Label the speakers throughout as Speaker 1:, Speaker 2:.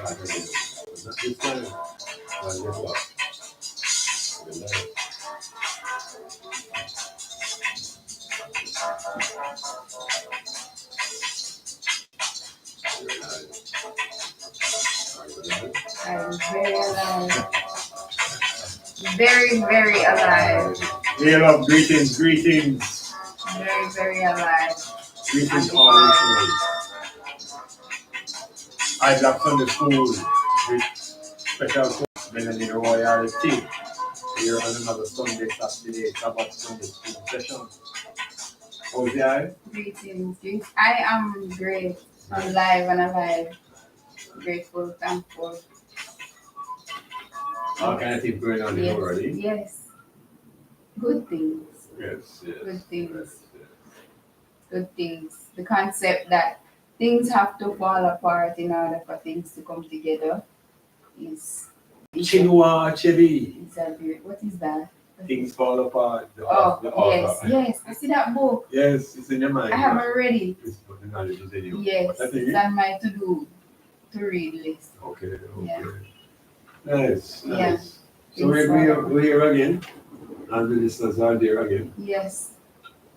Speaker 1: start again. But not this time. Well, guess what? We're live. We're live. Are you alive?
Speaker 2: I'm very alive. Very, very alive.
Speaker 1: Hello, greetings, greetings.
Speaker 2: Very, very alive.
Speaker 1: Greetings all listeners. Iblak Sundayschool with special coach Melanie Royalty. Here on another Sunday, Saturday, Sabbath Sunday school session. How's the eye?
Speaker 2: Greetings. I am great. Alive and alive. Grateful, thankful.
Speaker 1: All kind of things going on
Speaker 2: Yes.
Speaker 1: already.
Speaker 2: Yes. Good things.
Speaker 1: Yes, yes.
Speaker 2: Good things.
Speaker 1: Yes.
Speaker 2: Good things. The concept that things have to fall apart in order for things to come together is
Speaker 1: Chinua Achebe.
Speaker 2: what is that?
Speaker 1: Things fall apart. The
Speaker 2: Oh,
Speaker 1: author.
Speaker 2: yes. I see that book.
Speaker 1: Yes, it's in your mind.
Speaker 2: I haven't read it.
Speaker 1: It's but the knowledge is in you.
Speaker 2: Yes,
Speaker 1: I think
Speaker 2: it's on my to read list.
Speaker 1: Okay, okay.
Speaker 2: Yeah.
Speaker 1: Nice,
Speaker 2: Yeah.
Speaker 1: nice. So we're here again, and the listeners are there again,
Speaker 2: Yes.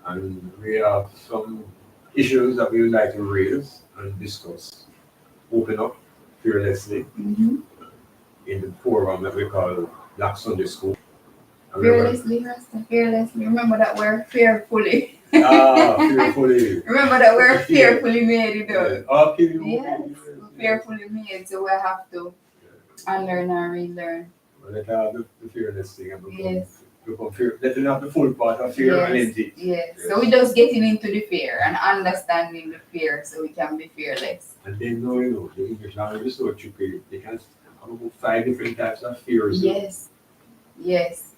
Speaker 1: and we have some issues that we would like to raise and discuss, open up fearlessly
Speaker 2: Mm-hmm.
Speaker 1: in the forum that we call Iblak Sundayschool.
Speaker 2: Fearlessly, Rasta. Fearlessly. Remember that we're fearfully.
Speaker 1: Fearfully.
Speaker 2: Remember that we're fearfully made, you know.
Speaker 1: Okay,
Speaker 2: Yes. We're fearfully made, so we have to unlearn and relearn.
Speaker 1: Let have the fearless thing and
Speaker 2: Yes.
Speaker 1: become fear. Let them have the full part of fear and empty.
Speaker 2: Yes. So we're just getting into the fear and understanding the fear so we can be fearless.
Speaker 1: And then the English language is so tricky. They can have about 5 different types of fears.
Speaker 2: Yes. Yes.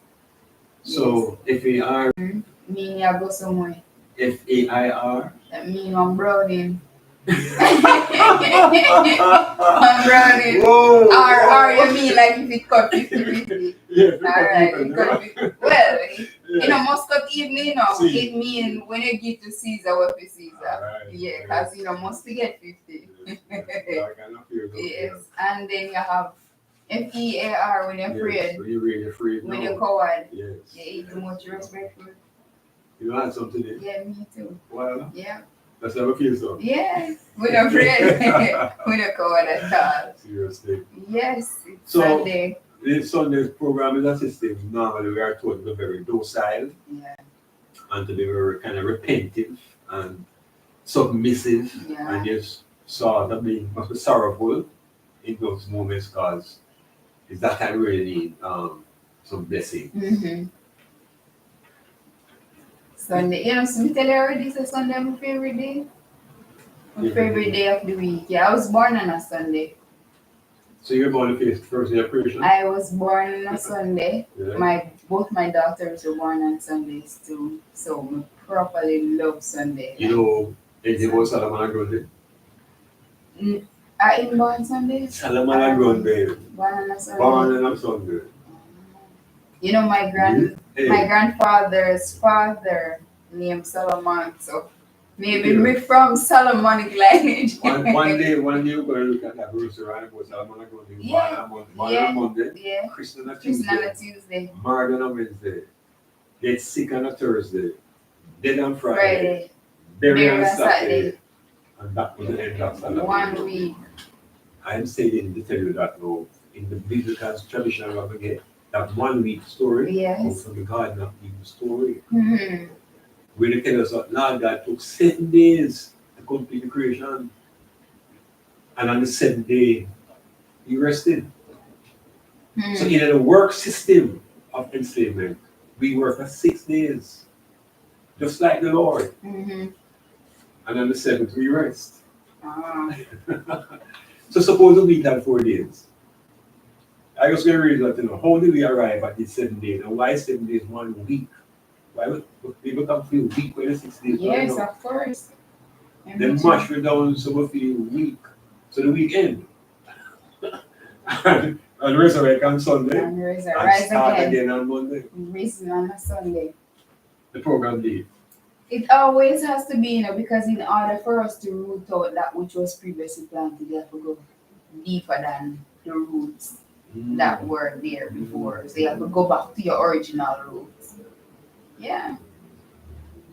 Speaker 1: So FAR,
Speaker 2: Me, I go somewhere.
Speaker 1: FAIR.
Speaker 2: That means I'm browning. I'm browning.
Speaker 1: Whoa!
Speaker 2: Or you mean like if it cut 50-50?
Speaker 1: Yeah,
Speaker 2: Alright, it cut 50. Well,
Speaker 1: yeah.
Speaker 2: most cut evening,
Speaker 1: See.
Speaker 2: it mean when you get to Caesar, what for Caesar.
Speaker 1: Alright,
Speaker 2: Yeah,
Speaker 1: yes.
Speaker 2: because must get 50.
Speaker 1: Yes, that kind of fear,
Speaker 2: Yes, and then you have FEAR when you're afraid,
Speaker 1: Yes, when you're really afraid.
Speaker 2: when
Speaker 1: no.
Speaker 2: you're coward.
Speaker 1: Yes.
Speaker 2: You eat too much respectful.
Speaker 1: You had something today?
Speaker 2: Yeah, me too.
Speaker 1: Well,
Speaker 2: Yeah.
Speaker 1: that's how I feel so.
Speaker 2: Yes, when you're afraid, when you're coward at all.
Speaker 1: Seriously.
Speaker 2: Yes, it's
Speaker 1: So-
Speaker 2: Sunday.
Speaker 1: This Sunday's program is a system. Normally, we are taught to be very docile
Speaker 2: Yeah,
Speaker 1: and to be very kind of repentive and submissive.
Speaker 2: yeah.
Speaker 1: And just sort of must be sorrowful in those moments because it's that time we really need some blessing.
Speaker 2: Mm-hmm. Sunday, so me tell you already, so Sunday my favorite day. My favorite day of the week. Yeah, I was born on a Sunday.
Speaker 1: So you're born the first day of creation?
Speaker 2: I was born on a Sunday.
Speaker 1: Yeah.
Speaker 2: Both my daughters were born on Sundays too. So I properly love Sunday.
Speaker 1: You know, anything about Salaman Grundy?
Speaker 2: I am born Sunday?
Speaker 1: Salaman Grundy.
Speaker 2: Born on a Sunday.
Speaker 1: Born on a Sunday.
Speaker 2: You know my
Speaker 1: Hey.
Speaker 2: my grandfather's father named Solomon, so maybe me from Solomonic lineage.
Speaker 1: One day we're going to look at that verse around about Salaman Grundy.
Speaker 2: Yeah.
Speaker 1: Born on Monday,
Speaker 2: Yeah,
Speaker 1: Christian on
Speaker 2: Christian on
Speaker 1: Tuesday,
Speaker 2: a Tuesday,
Speaker 1: married on a Wednesday, get sick on a Thursday, dead on Friday,
Speaker 2: Friday,
Speaker 1: buried on
Speaker 2: buried on
Speaker 1: Saturday,
Speaker 2: Saturday.
Speaker 1: and that was the end of Salaman.
Speaker 2: 1 week.
Speaker 1: I'm saying to tell you that now, in the biblical tradition of again, that 1 week story
Speaker 2: Yes.
Speaker 1: comes from the Garden of Eden story,
Speaker 2: Mm-hmm.
Speaker 1: where they tell us that Lord God took 7 days to complete the creation, and on the 7th day, He rested. So in the work system of enslavement, we work for 6 days, just like the Lord,
Speaker 2: Mm-hmm.
Speaker 1: and on the 7th we rest.
Speaker 2: Ah.
Speaker 1: So suppose a week had 4 days. I was going to read that, how did we arrive at these 7 days? And why 7 days, 1 week? Why would people come feel weak when it's 6 days?
Speaker 2: Yes, of course.
Speaker 1: Then march we down so we feel weak. So the weekend. and resurrect on Sunday.
Speaker 2: And rise
Speaker 1: And start
Speaker 2: again.
Speaker 1: again on Monday.
Speaker 2: Risen on a Sunday.
Speaker 1: The program day.
Speaker 2: It always has to be, because in order for us to root out that which was previously planted, you have to go. deeper than the roots that were there before. So you have to go back to your original roots. Yeah.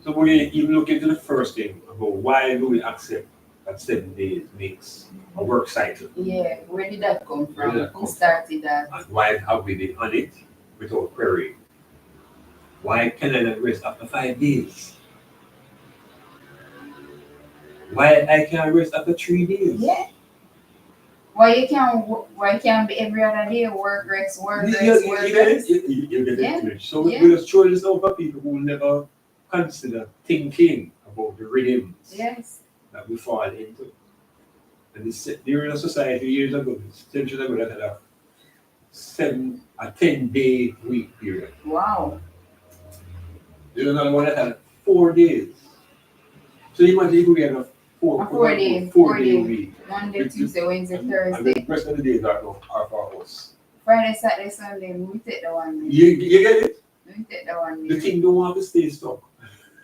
Speaker 1: So when you even look into the first thing about why do we accept that 7 days makes a work cycle?
Speaker 2: Yeah, where did that come
Speaker 1: Where
Speaker 2: from?
Speaker 1: did that
Speaker 2: Who
Speaker 1: come
Speaker 2: started that?
Speaker 1: And why have we been on it without querying? Why can I not rest after 5 days? Why I can't rest after 3 days?
Speaker 2: Yeah. Why can't be every other day work, rest, work,
Speaker 1: You
Speaker 2: rest, work,
Speaker 1: get it?
Speaker 2: rest?
Speaker 1: You get
Speaker 2: Yeah.
Speaker 1: it? So
Speaker 2: Yeah.
Speaker 1: we're just throwing this out for people who never consider thinking about the rhythms
Speaker 2: Yes.
Speaker 1: that we fall into. And during a society years ago, centuries ago, that had a 10-day week period.
Speaker 2: Wow.
Speaker 1: There's another one that had 4 days. So you imagine if we had a four day week.
Speaker 2: Monday, Tuesday, Wednesday,
Speaker 1: And
Speaker 2: Thursday.
Speaker 1: the rest of the days are for us.
Speaker 2: Friday, Saturday, Sunday, we take the one day.
Speaker 1: You get it?
Speaker 2: We take the one
Speaker 1: The
Speaker 2: day.
Speaker 1: thing don't want to stay stuck.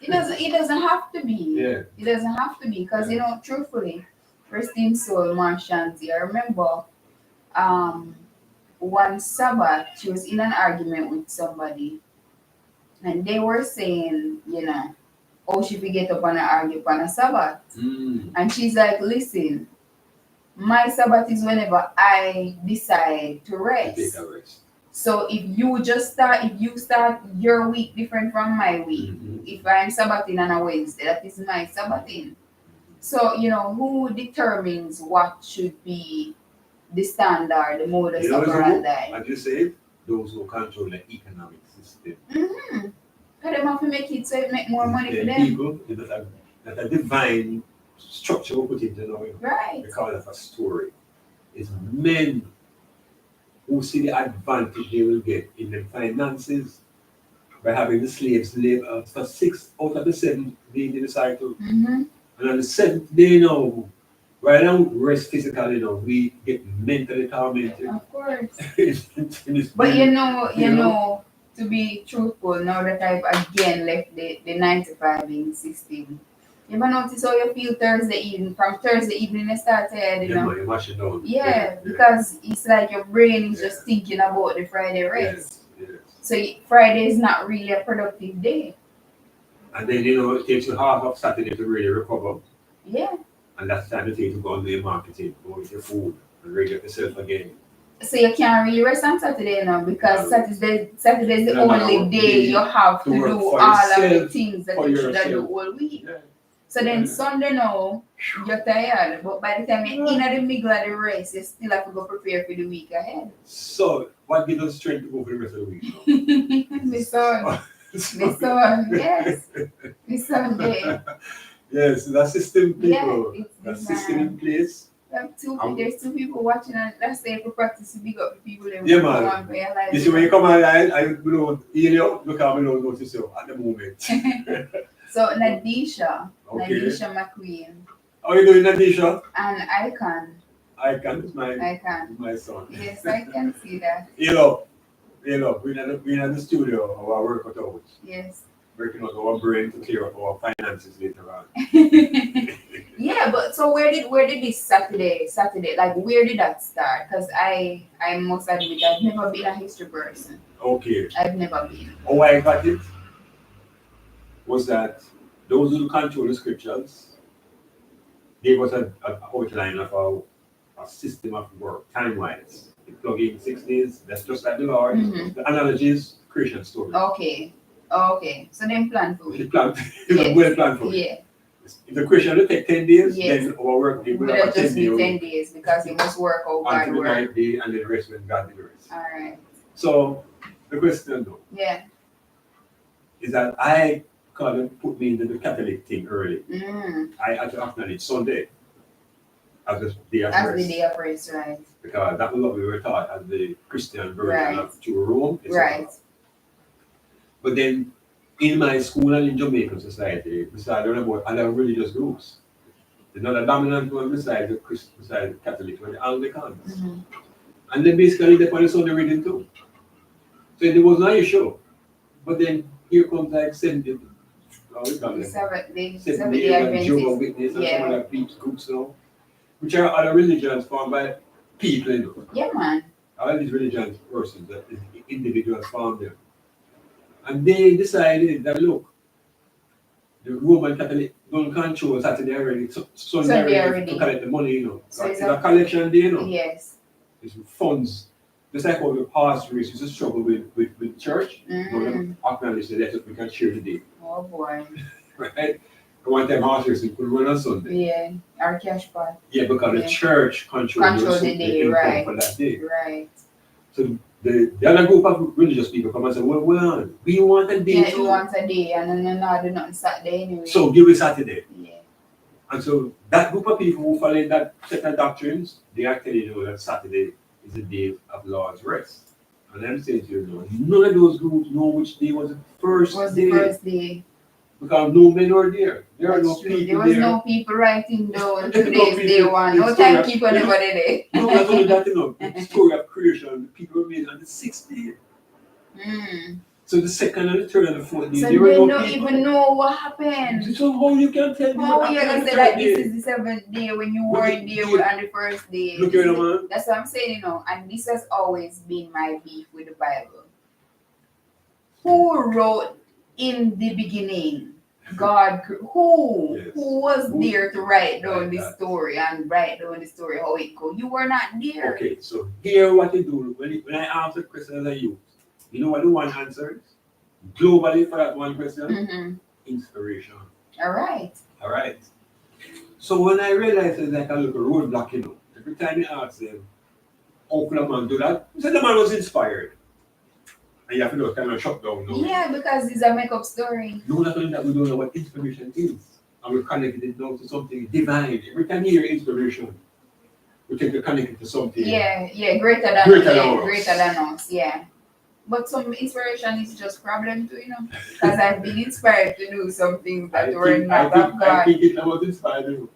Speaker 2: It doesn't have to be.
Speaker 1: Yeah.
Speaker 2: It doesn't have to be because truthfully, rest in soul, Marshanti. I remember one Sabbath, she was in an argument with somebody, and they were saying, oh, she forget up and argue on a Sabbath. And she's like, listen, my Sabbath is whenever I decide to rest.
Speaker 1: Take a rest.
Speaker 2: So if you start your week different from my week, if I'm Sabbathing on a Wednesday, that is my Sabbathing. So, who determines what should be the standard, the modus operandi?
Speaker 1: As you said, those who control the economic system.
Speaker 2: Because they have to make it so it make more money for them.
Speaker 1: People that a divine structure we put into now.
Speaker 2: Right.
Speaker 1: We call it a story. It's men who see the advantage they will get in their finances by having the slaves live for 6 out of the 7 days in the cycle. And on the 7th day now, right now, rest physically now, we get mentally tormented.
Speaker 2: Of course.
Speaker 1: But
Speaker 2: to be truthful, now that I've again left the 9 to 5 in 16, you ever notice how you feel Thursday evening? From Thursday evening, you start to
Speaker 1: you're mashing down.
Speaker 2: Yeah, because it's like your brain is just thinking about the Friday rest.
Speaker 1: Yes.
Speaker 2: So Friday is not really a productive day.
Speaker 1: And then, it takes you half of Saturday to really recover.
Speaker 2: Yeah.
Speaker 1: And that's the time to take to go on the marketing, go with your food, and ready up yourself again.
Speaker 2: So you can't really rest on Saturday now because Saturday is the only day you have to do all of the things that you should have done all week.
Speaker 1: Yeah.
Speaker 2: So then Sunday now, you're tired, but by the time you're in the middle of the race, you still have to go prepare for the week ahead.
Speaker 1: So, what gives us strength to go for the rest of the week now?
Speaker 2: The sun, yes. The Sunday.
Speaker 1: Yes, that system, people.
Speaker 2: Yeah,
Speaker 1: that system in place.
Speaker 2: There's 2 people watching, and let's say if we practice to big up the people.
Speaker 1: Yeah, man. You see, when you come online, I look how we don't notice you at the moment.
Speaker 2: So, Nadisha McQueen.
Speaker 1: How are you doing, Nadisha?
Speaker 2: And Icon.
Speaker 1: Icon is my son.
Speaker 2: Yes, I can see that.
Speaker 1: We're in the studio, our workout out.
Speaker 2: Yes.
Speaker 1: Working out our brain to clear up our finances later on.
Speaker 2: Yeah, but so where did this Saturday, like where did that start? Because I must admit I've never been a history person.
Speaker 1: Okay.
Speaker 2: I've never been.
Speaker 1: How I got it was that those who control the scriptures gave us an outline of a system of work, time-wise. You plug in 6 days, that's just like the Lord. The analogy is creation story.
Speaker 2: Okay. So then plan for it.
Speaker 1: Well planned for it.
Speaker 2: Yeah.
Speaker 1: If the Christian will take 10 days,
Speaker 2: Yes.
Speaker 1: then our work will
Speaker 2: Would
Speaker 1: have
Speaker 2: have
Speaker 1: a
Speaker 2: just
Speaker 1: 10
Speaker 2: be
Speaker 1: day
Speaker 2: 10 days because you must work out God
Speaker 1: until the
Speaker 2: work.
Speaker 1: 9th day and then rest when God did the rest.
Speaker 2: All right.
Speaker 1: So the question though is that I kind of put me into the Catholic thing early. I had to acknowledge Sunday as the day of
Speaker 2: As
Speaker 1: rest.
Speaker 2: the day of rest, right?
Speaker 1: Because that was what we were taught as the Christian version
Speaker 2: Right.
Speaker 1: of true Rome.
Speaker 2: Right.
Speaker 1: But then in my school and in Jamaican society, we started learning about other religious groups. Another dominant one besides the Catholic were the Anglicans. And then basically they put Sunday reading too. So there was no issue. But then here comes like Seventh-day
Speaker 2: Seventh-day
Speaker 1: Jehovah's
Speaker 2: Adventist.
Speaker 1: Witness and some other groups now, which are other religions formed by people, you know.
Speaker 2: Yeah, man.
Speaker 1: All these religious persons, that individuals found them. And they decided that, look, the Roman Catholic don't control Saturday already, Sunday already to collect the money, you know.
Speaker 2: So
Speaker 1: it's a collection day, you know.
Speaker 2: Yes.
Speaker 1: It's funds. Just like all the pastors used to struggle with church, don't acknowledge the letters we can share today.
Speaker 2: Oh boy.
Speaker 1: Right? One time pastors could run on Sunday.
Speaker 2: Yeah, our cash pot.
Speaker 1: Yeah, because the church controls
Speaker 2: the day, right.
Speaker 1: for that day.
Speaker 2: Right.
Speaker 1: So the other group of religious people come and say, well, we want a day too.
Speaker 2: We want a day, and then do nothing Saturday anyway.
Speaker 1: So give it Saturday.
Speaker 2: Yeah.
Speaker 1: And so that group of people who follow that set of doctrines, they actually know that Saturday is the day of Lord's rest. And I'm saying to you, none of those groups know which day was the first day. Because no men were there. There are no people
Speaker 2: there was no people writing down today's day one. No timekeeper never did it.
Speaker 1: No, not only that, the story of creation, the people were made on the 6th day. So the second and the third and the fourth day,
Speaker 2: so
Speaker 1: there were no
Speaker 2: don't
Speaker 1: people.
Speaker 2: even know what happened.
Speaker 1: So how you can tell me?
Speaker 2: How you can say that this is the 7th day when you weren't there on the first day?
Speaker 1: Look here, man.
Speaker 2: That's what I'm saying, and this has always been my beef with the Bible. Who wrote in the beginning? God, who was there to write down the story and write down the story how it goes? You were not there.
Speaker 1: Okay, so here what you do when I ask a question as a youth, you know what the one answer is? Globally for that one question, inspiration.
Speaker 2: All right.
Speaker 1: So when I realized it's like a little roadblock, every time you ask them, how could a man do that? You said the man was inspired. And you have to kind of shut down.
Speaker 2: Yeah, because it's a make-up story.
Speaker 1: No, not only that, we don't know what inspiration is. And we connect it now to something divine. Every time you hear inspiration, we tend to connect it to something.
Speaker 2: Yeah, greater than us, yeah. But some inspiration is just problem too, because I've been inspired to do some things that were not of God.
Speaker 1: I think it was inspired.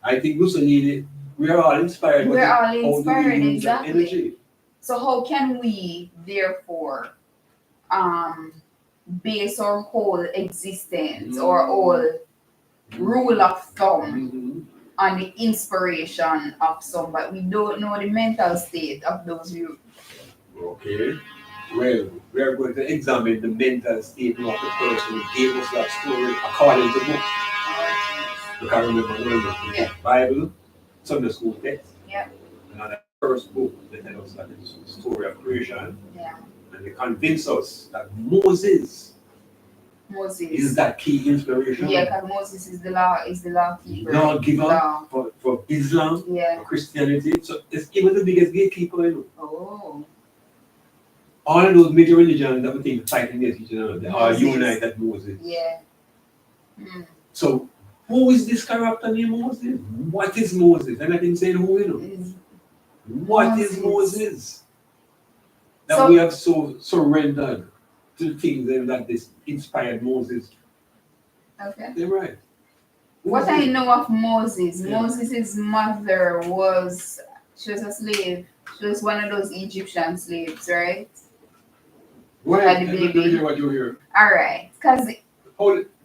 Speaker 1: I think Mussolini, we are all inspired.
Speaker 2: We're all inspired, exactly.
Speaker 1: Energy.
Speaker 2: So how can we, therefore, base our whole existence or whole rule of thumb on the inspiration of somebody? We don't know the mental state of those youth.
Speaker 1: Okay. Well, we are going to examine the mental state of the person who gave us that story according to the book. Because remember, the Bible, Sunday school text, and first book that tells us that it's the story of creation, and they convince us that Moses is that key inspiration.
Speaker 2: Yeah, because Moses is the law keeper.
Speaker 1: Law giver for Islam, for Christianity. So it's even the biggest gatekeeper.
Speaker 2: Oh.
Speaker 1: All of those major religions that we think fighting against each other, they are united at Moses.
Speaker 2: Yeah.
Speaker 1: So who is this character named Moses? What is Moses? And I can say who What is Moses? That we have so surrendered to things that this inspired Moses.
Speaker 2: Okay.
Speaker 1: They're right.
Speaker 2: What I know of Moses, Moses' mother she was a slave. She was one of those Egyptian slaves, right?
Speaker 1: What you hear?
Speaker 2: All right. Because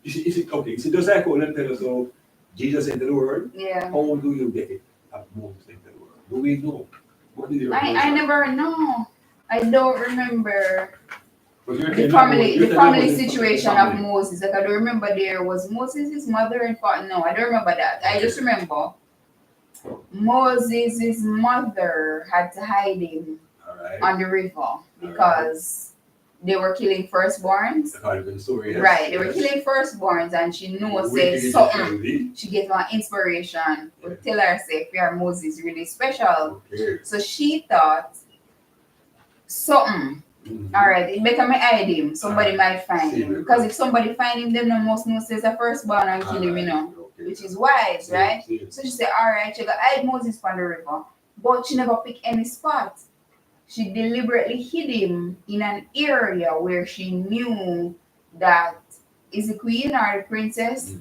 Speaker 1: is it okay? Is it just like how them tell us how Jesus entered the world?
Speaker 2: Yeah.
Speaker 1: How do you get it that Moses entered the world? Do we know? What did you
Speaker 2: I never know. I don't remember the
Speaker 1: family
Speaker 2: situation of Moses. Like I don't remember there was Moses' mother and father. No, I don't remember that. I just remember Moses' mother had to hide him on the river because they were killing firstborns. Right, they were killing firstborns, and she knows say something. She gets one inspiration to tell herself, "Yeah, Moses really special."
Speaker 1: Okay.
Speaker 2: So she thought something. All right, it better me hide him. Somebody might find him, because if somebody find him, then the most knows says a firstborn and kill him, which is wise, right? So she said, "All right, she got hide Moses on the river," but she never picked any spot. She deliberately hid him in an area where she knew that is the queen or the princess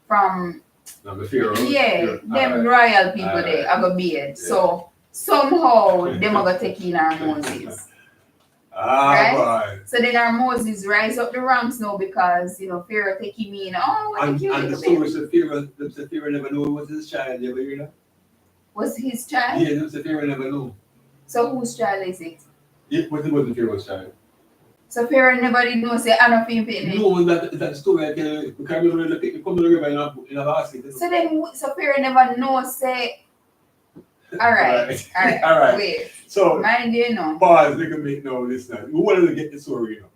Speaker 2: from them royal people there are gonna be it. So somehow them are gonna take in our Moses. Right? So then our Moses rise up the ranks now because Pharaoh take him in. Oh, what
Speaker 1: and the story of Pharaoh never knew it was his child. You ever hear that?
Speaker 2: Was his child?
Speaker 1: Yeah, that's the Pharaoh never know.
Speaker 2: So whose child is it?
Speaker 1: It wasn't Pharaoh's child.
Speaker 2: So Pharaoh never did know say I don't feel pain.
Speaker 1: No, that story I tell you, because we were looking come to the river in a basket.
Speaker 2: So then so Pharaoh never know say alright.
Speaker 1: Alright.
Speaker 2: Wait.
Speaker 1: So
Speaker 2: Mind you know.
Speaker 1: pause, they can make no listen. We wanted to get the story, you know.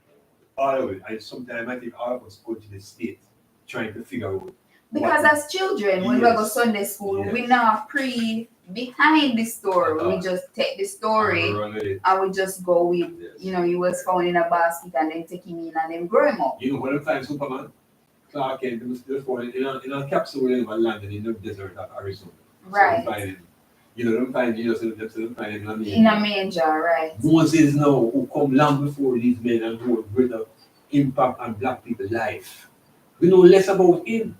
Speaker 1: All of it. And sometimes I think all of us go to the state trying to figure out.
Speaker 2: Because as children, when we go Sunday school, we now pre behind the story. We just take the story and we just go with, you know, he was found in a basket and then take him in and then grow him up.
Speaker 1: You know, when I find Superman, Clark Kent was found in a capsule where he landed in the desert of Arizona.
Speaker 2: Right.
Speaker 1: So you know, don't find Jesus in them, find him
Speaker 2: in a manger, right.
Speaker 1: Moses now, who come long before these men and who have greater impact on black people's life. We know less about him.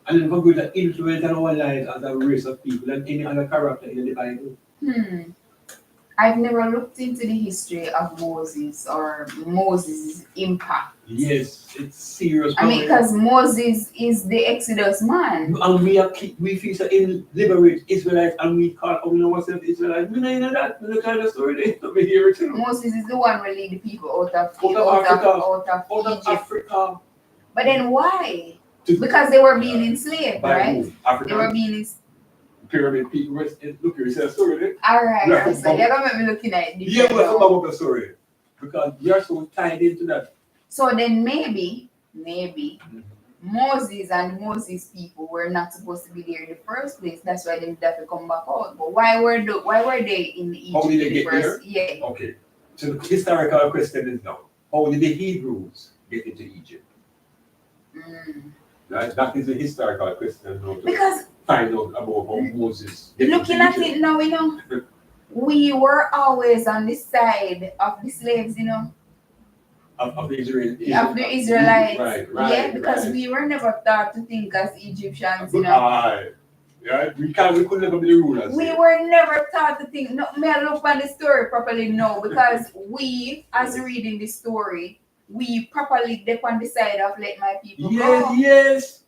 Speaker 1: And then we greater influence on our lives as a race of people than any other character in the Bible.
Speaker 2: I've never looked into the history of Moses or Moses' impact.
Speaker 1: Yes, it's serious.
Speaker 2: I mean, because Moses is the Exodus man.
Speaker 1: And we feel so in liberate Israelites and we call ourselves Israelites. We don't know that. We don't kind of story there. We hear it too.
Speaker 2: Moses is the one who lead the people out of
Speaker 1: Africa.
Speaker 2: But then why? Because they were being enslaved, right?
Speaker 1: Africa.
Speaker 2: They were being
Speaker 1: pyramid people. Look, you see a story there?
Speaker 2: Alright, so you're going to be looking at it.
Speaker 1: Yeah, but some about the story. Because you're so tied into that.
Speaker 2: So then maybe Moses and Moses people were not supposed to be there in the first place. That's why they have to come back out. But why were they in Egypt?
Speaker 1: How did they get there?
Speaker 2: Yeah.
Speaker 1: Okay. So the historical question is now, how did the Hebrews get into Egypt? That is a historical question now.
Speaker 2: Because
Speaker 1: find out about how Moses.
Speaker 2: Looking at it now, you know, we were always on the side of the slaves, you know.
Speaker 1: Of the Israelites.
Speaker 2: Right. Yeah, because
Speaker 1: right.
Speaker 2: we were never taught to think as Egyptians, you know.
Speaker 1: Yeah, we could never be the rulers.
Speaker 2: We were never taught to think. No, may I look at the story properly? No, because we, as reading the story, we properly dip on the side of let my people go.
Speaker 1: Yes.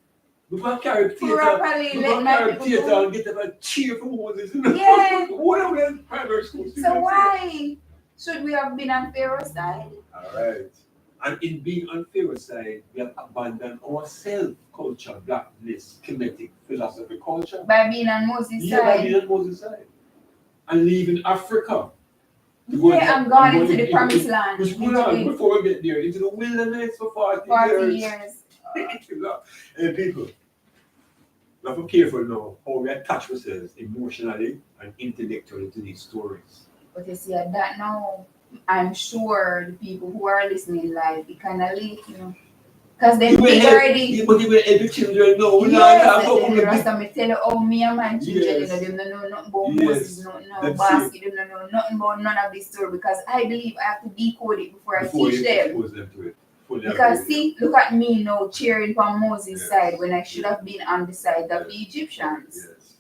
Speaker 1: We can't carry theater.
Speaker 2: Properly let my people go.
Speaker 1: And get them a cheer for Moses. You know?
Speaker 2: Yeah.
Speaker 1: What are we in primary school?
Speaker 2: So why should we have been on Pharaoh's side?
Speaker 1: Alright. And in being on Pharaoh's side, we have abandoned our self-culture, blackness, Kemetic philosophy culture.
Speaker 2: By being on Moses' side?
Speaker 1: By being on Moses' side. And leaving Africa.
Speaker 2: I'm going into the promised land.
Speaker 1: Before we get there, into the wilderness for 40 years. Hey, people, we have to be careful now how we attach ourselves emotionally and intellectually to these stories.
Speaker 2: But you see, at that now, I'm sure the people who are listening live, it kind of late, you know. Because they already.
Speaker 1: But even every children know.
Speaker 2: We tell you, oh, me and my children, you know, them don't know nothing about Moses, no basket, them don't know nothing about none of this story. Because I believe I have to decode it before I teach them. Because see, look at me now cheering for Moses' side when I should have been on the side of the Egyptians.
Speaker 1: Yes.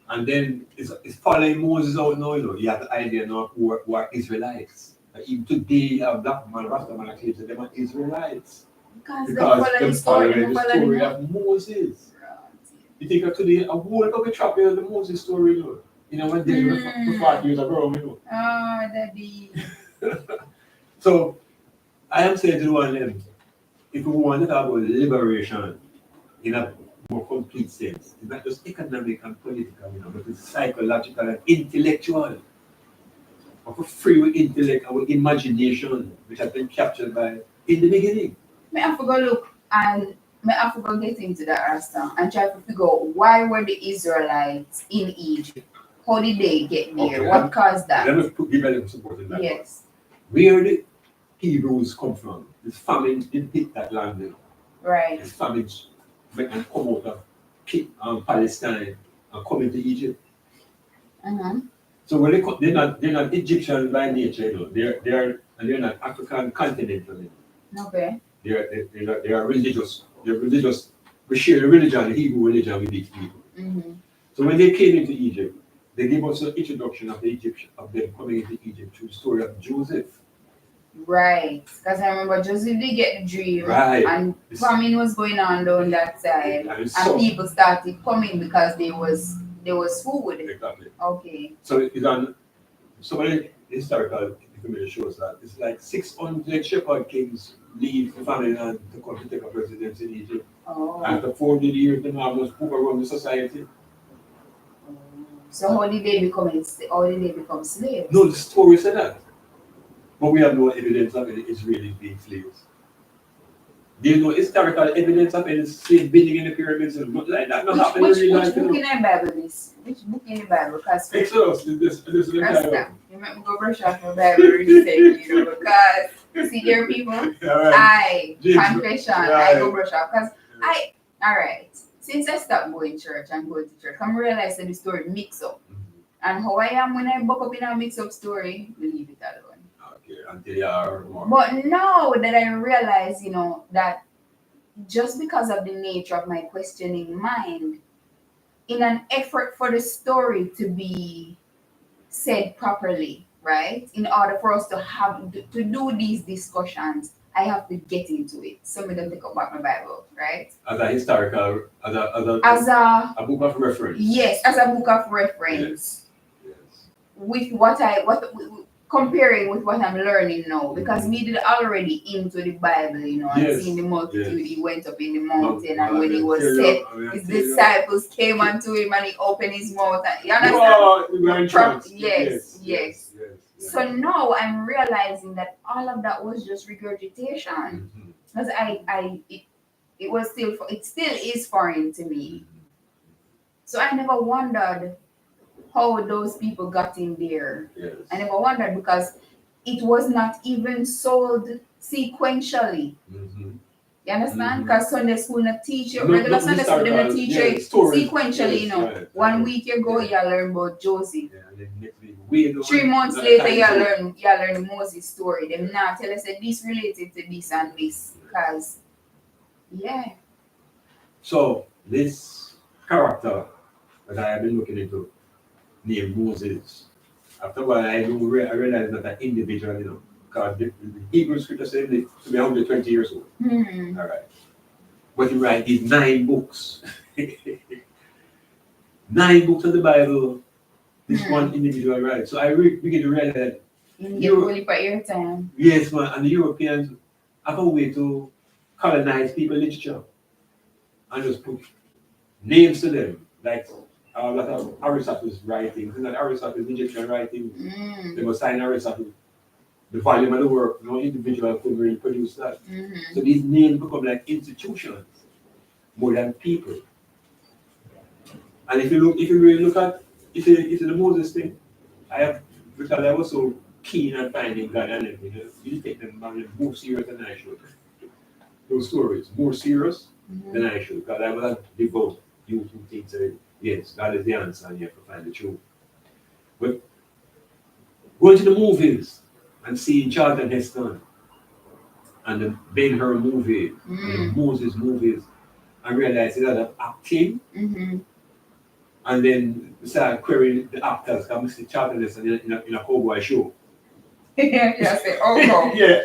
Speaker 1: And then it's following Moses out now, you know. You have the idea now who are Israelites. Even today, black man, Rasta man, actually, they are Israelites. Because they follow the story of Moses. You think of today, a whole lot of the trap is the Moses story, you know. You know, when they were 40 years ago, you know.
Speaker 2: Oh, daddy.
Speaker 1: So, I am saying to the one them, if we want to talk about liberation in a more complete sense, it's not just economic and political, you know, but it's psychological and intellectual. Of free with intellect and with imagination, which has been captured by in the beginning.
Speaker 2: May I forgot look and may I forgot get into that Rasta and try to figure out why were the Israelites in Egypt? How did they get there? Okay, what caused that?
Speaker 1: Let me give a little support in that.
Speaker 2: Yes.
Speaker 1: Where did Hebrews come from? This famine didn't hit that land. You know.
Speaker 2: Right.
Speaker 1: This famine went and come out of Palestine and come into Egypt. So when they're not Egyptian by nature, you know. They're not African continental. You
Speaker 2: know. Okay.
Speaker 1: They are religious. They're religious. We share the religion, the Hebrew religion with these people. So when they came into Egypt, they gave us an introduction of them coming into Egypt through the story of Joseph.
Speaker 2: Right, because I remember Joseph did get the dream, and famine was going on down that side, and people started coming because they was there was food.
Speaker 1: Exactly.
Speaker 2: Okay.
Speaker 1: So it's on some of the historical information shows that it's like 600 shepherd kings leave the family and to come to take up residence in Egypt.
Speaker 2: Oh.
Speaker 1: After 400 years, they almost overrun the society.
Speaker 2: So how did they become slaves?
Speaker 1: No, the story said that. But we have no evidence of any Israelis being slaves. There's no historical evidence of any slave building in the pyramids and nothing like that.
Speaker 2: Which book in the Bible is? Which book in the Bible? Because
Speaker 1: Exodus, this is the Bible.
Speaker 2: You might go brush off my Bible recently, because see there people, I confession, I go brush off because alright. Since I stopped going to church and going to church, I'm realizing the story mix up. And how I am when I buck up in a mix up story, we leave it alone.
Speaker 1: Okay, until you are more.
Speaker 2: But now that I realize, that just because of the nature of my questioning mind, in an effort for the story to be said properly, right? In order for us to do these discussions, I have to get into it. So I don't pick up my Bible, right?
Speaker 1: As a historical, as a book of reference.
Speaker 2: Yes, as a book of reference.
Speaker 1: Yes.
Speaker 2: With comparing with what I'm learning now, because we did already into the Bible, and seeing the multitude. He went up in the mountain, and when he was set, his disciples came unto him, and he opened his mouth. And, you understand? Yes. So now I'm realizing that all of that was just regurgitation, because it still is foreign to me. So I never wondered how those people got in there.
Speaker 1: Yes.
Speaker 2: I never wondered because it was not even sold sequentially. You understand? Because Sunday school not teach you, regular Sunday school not teach you sequentially,
Speaker 1: Right.
Speaker 2: 1 week you go, you learn about Joseph.
Speaker 1: Yeah, and then next week,
Speaker 2: 3 months later, you learn Moses' story. Them now tell us that this related to this and this. Because,
Speaker 1: So, this character that I have been looking into, named Moses, after a while I realized that an individual, because the Hebrew scripture said to be 120 years old. All right. But he writes these 9 books. 9 books of the Bible, this one individual writes. So I begin to realize that
Speaker 2: time.
Speaker 1: Yes, man, and the Europeans have a way to colonize people literature and just put names to them, like a lot of Aristotle's writings, and Aristotle's Egyptian writings. They must sign Aristotle. The volume of the work, no individual could really produce that. So these names become like institutions more than people. And if you really look at the Moses thing, because I was so keen on finding God and everything, you take them more serious than I should. Those stories, more serious than I should, because I was a devout youth who thinks that yes, God is the answer and you have to find the truth. But going to the movies and seeing Charlton Heston and the Ben-Hur movie, and the Moses movies, and realizing that acting, and then start querying the actors, because Mr. Charlton Heston in a cowboy show.
Speaker 2: Yeah, say, oh,
Speaker 1: Yeah.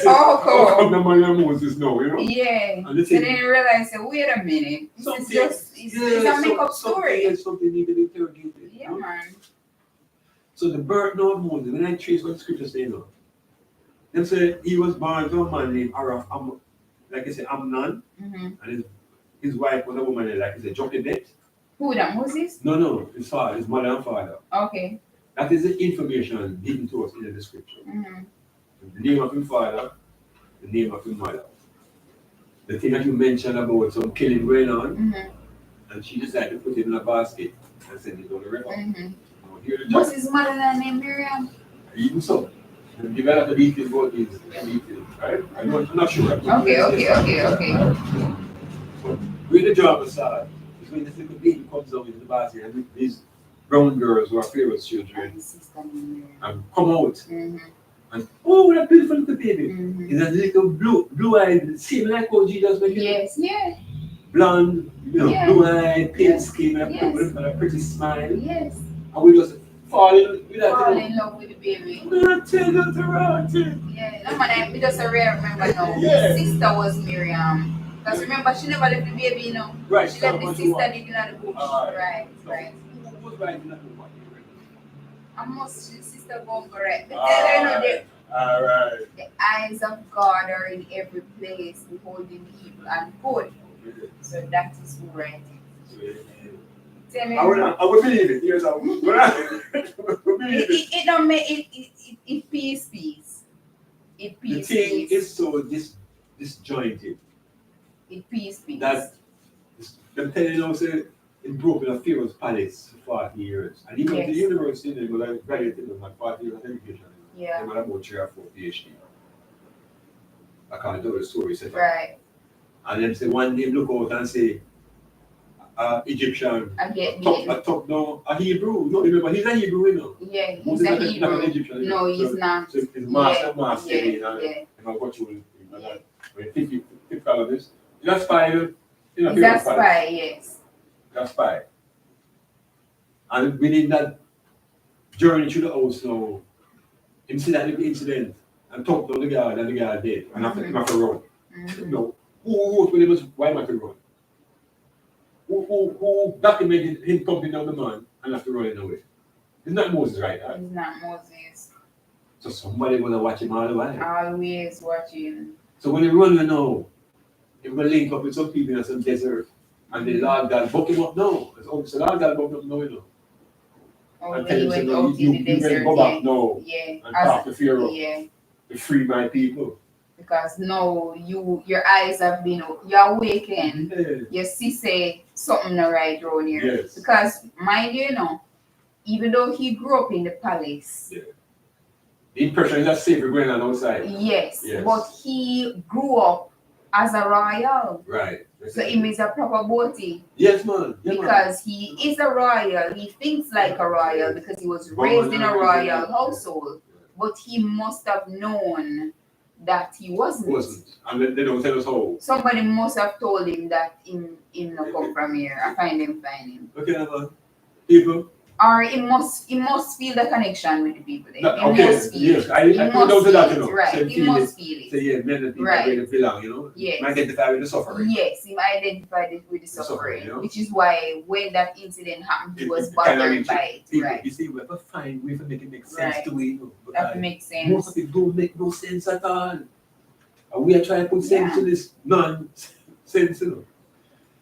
Speaker 2: Oh,
Speaker 1: come the man and Moses now,
Speaker 2: Yeah.
Speaker 1: And
Speaker 2: they didn't realize, wait a minute. It's a make-up story.
Speaker 1: It's something needed interrogated.
Speaker 2: Yeah, man.
Speaker 1: So the birth now of Moses, when I trace what the scriptures say now, them say he was born to a man named Amnon, and his wife was a woman named, like I said, Jochebed.
Speaker 2: Who that, Moses?
Speaker 1: No, his father, his mother and father.
Speaker 2: Okay.
Speaker 1: That is the information given to us in the scripture. The name of his father, the name of his mother. The thing that you mentioned about some killing going on, and she decided to put it in a basket and send it on the river.
Speaker 2: What's his mother name, Miriam?
Speaker 1: Even so. And you gotta have the details about these details, right? I'm not sure.
Speaker 2: Okay.
Speaker 1: So, with the job aside, is when this little baby comes out in the basket and these brown girls who are Pharaoh's children and come out and oh, that beautiful little baby. Is a little blue-eyed, same like how Jesus was.
Speaker 2: Yes, yeah.
Speaker 1: Blonde, blue-eyed, pale skin, and a pretty smile.
Speaker 2: Yes.
Speaker 1: And we just fall in
Speaker 2: love with the baby.
Speaker 1: Not tell you to run.
Speaker 2: Yeah, no man, we just remember now. His sister was Miriam. Because remember, she never left the baby, you know.
Speaker 1: Right.
Speaker 2: She left the sister living in the bush. Right.
Speaker 1: Who was right in that one?
Speaker 2: I must sister go for it. But tell her, you know,
Speaker 1: Alright.
Speaker 2: the eyes of God are in every place, beholding evil and good. So that is who right. Tell me.
Speaker 1: I would believe it. Yes, I would.
Speaker 2: It don't make it peace. It
Speaker 1: The
Speaker 2: peace.
Speaker 1: thing is so disjointed.
Speaker 2: It peace.
Speaker 1: That them telling you, say, it broke in a Pharaoh's palace for 40 years. And even the university, they were like graduated with like 40 years of education.
Speaker 2: Yeah.
Speaker 1: They were about 3 or 4 PhD. I can't tell the story.
Speaker 2: Right.
Speaker 1: And then say one day look out and say, Egyptian, a top down, a Hebrew. No, remember, he's a Hebrew, you know.
Speaker 2: Yeah, he's a Hebrew.
Speaker 1: Not an Egyptian,
Speaker 2: no, he's not.
Speaker 1: So his master, and I got you in that. When fifth columnist, that's fine.
Speaker 2: That's fine, yes.
Speaker 1: That's fine. And within that journey through the house now, him see that little incident and talk to the guy and the guy dead. And after him have to run. No. Who wrote with him was why not to run? Who documented him pumping down the man and have to run away? It's not Moses, right?
Speaker 2: It's not Moses.
Speaker 1: So somebody gonna watch him all the way.
Speaker 2: Always watching.
Speaker 1: So when he run now, he will link up with some people in some desert. And the Lord God book him up now. So the Lord God book him up now, you know.
Speaker 2: Oh,
Speaker 1: and
Speaker 2: when he went out in the desert,
Speaker 1: go back now
Speaker 2: and
Speaker 1: talk to Pharaoh
Speaker 2: to
Speaker 1: free my people.
Speaker 2: Because now your eyes have been, you're awakened.
Speaker 1: Yeah.
Speaker 2: You see say something not right around here.
Speaker 1: Yes.
Speaker 2: Because mind you, even though he grew up in the palace.
Speaker 1: Yeah. The impression is that safe for going on outside.
Speaker 2: Yes. But he grew up as a royal.
Speaker 1: Right.
Speaker 2: So he is a proper boaty.
Speaker 1: Yes, man. Yeah,
Speaker 2: because he is a royal. He thinks like a royal because he was raised in a royal household. But he must have known that he wasn't.
Speaker 1: And they don't tell us how.
Speaker 2: Somebody must have told him that him not come from here. I find him.
Speaker 1: Okay, man. People.
Speaker 2: Or he must feel the connection with the people. He
Speaker 1: must feel it. I put down to that,
Speaker 2: Right, he must feel it.
Speaker 1: So yeah, men and people really belong,
Speaker 2: Yes.
Speaker 1: Identify with the suffering.
Speaker 2: Yes, he identified with the suffering. Which is why when that incident happened, he was bothered by it. Right.
Speaker 1: You see, we have to find ways to make it make sense to you.
Speaker 2: That makes sense.
Speaker 1: Most of it don't make no sense at all. And we are trying to put sense to this nonsense,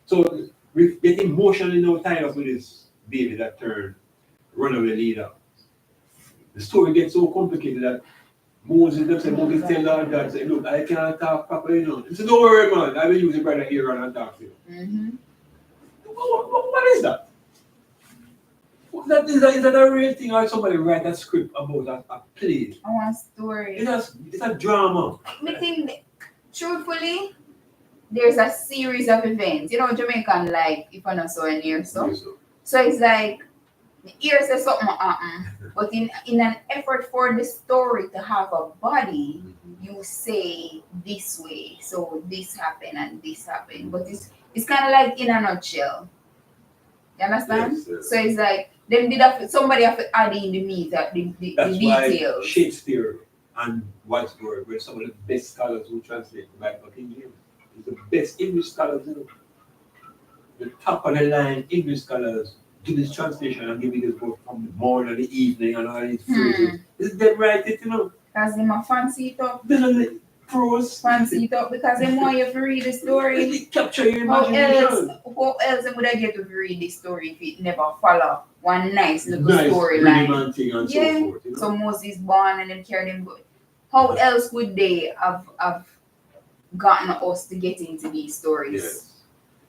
Speaker 1: So we get emotionally now tied up with this baby that turned runaway leader. The story gets so complicated that Moses tell Lord God, say, look, I can't talk properly, He said, don't worry, man, I will use the brother Aaron and talk to you.
Speaker 2: Mm-hmm.
Speaker 1: What is that? Is that a real thing or somebody write a script about a play?
Speaker 2: I want a story.
Speaker 1: It's a drama.
Speaker 2: I think, truthfully, there's a series of events. Jamaican life, if I not so near so. So it's like, the ear says something happen, but in an effort for the story to have a body, you say this way. So this happened and this happened. But it's kind of like in a nutshell. You understand? Yes. So it's like somebody have to add in the meat, the details.
Speaker 1: Why Shakespeare and Wordsworth were some of the best scholars who translate the Bible King James. He's the best English scholars, The top of the line English scholars do this translation and give you this book from the morning and the evening and all these phrases. Is that right,
Speaker 2: Because they might fancy it up.
Speaker 1: Prose.
Speaker 2: Fancy it up because they want you to read the story.
Speaker 1: It capture your imagination.
Speaker 2: How else would I get to read the story if it never follow one nice little storyline?
Speaker 1: So forth,
Speaker 2: So Moses born and then carried him. How else would they have gotten us to get into these stories?
Speaker 1: Yes.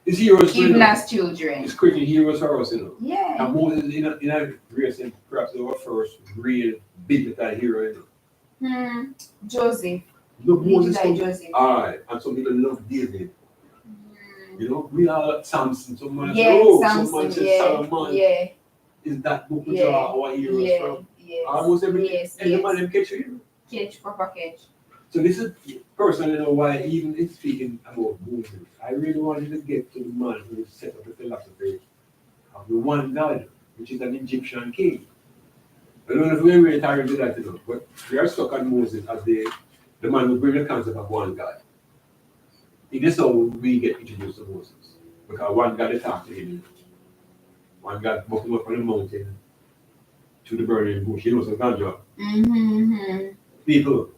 Speaker 1: It's heroes
Speaker 2: even as children.
Speaker 1: It's creating heroes for us,
Speaker 2: Yeah.
Speaker 1: And Moses in a great sense, perhaps our first real biblical hero,
Speaker 2: Joseph.
Speaker 1: Look, Moses
Speaker 2: Joseph.
Speaker 1: Alright, and some people love David. We are Samson, someone
Speaker 2: Samson,
Speaker 1: Solomon.
Speaker 2: Yeah.
Speaker 1: Is that book which are our heroes from?
Speaker 2: Yes.
Speaker 1: Almost every man them catch you.
Speaker 2: Proper catch.
Speaker 1: So this is personally why even in speaking about Moses, I really wanted to get to the man who set up the philosophy of the one God, which is an Egyptian king. I don't know if we're really tired of that, but we are stuck on Moses as the man who brings the concept of one God. This is how we get introduced to Moses. Because one God talked to him. One God woke him up on the mountain to the burning bush. You know, so ganja. People,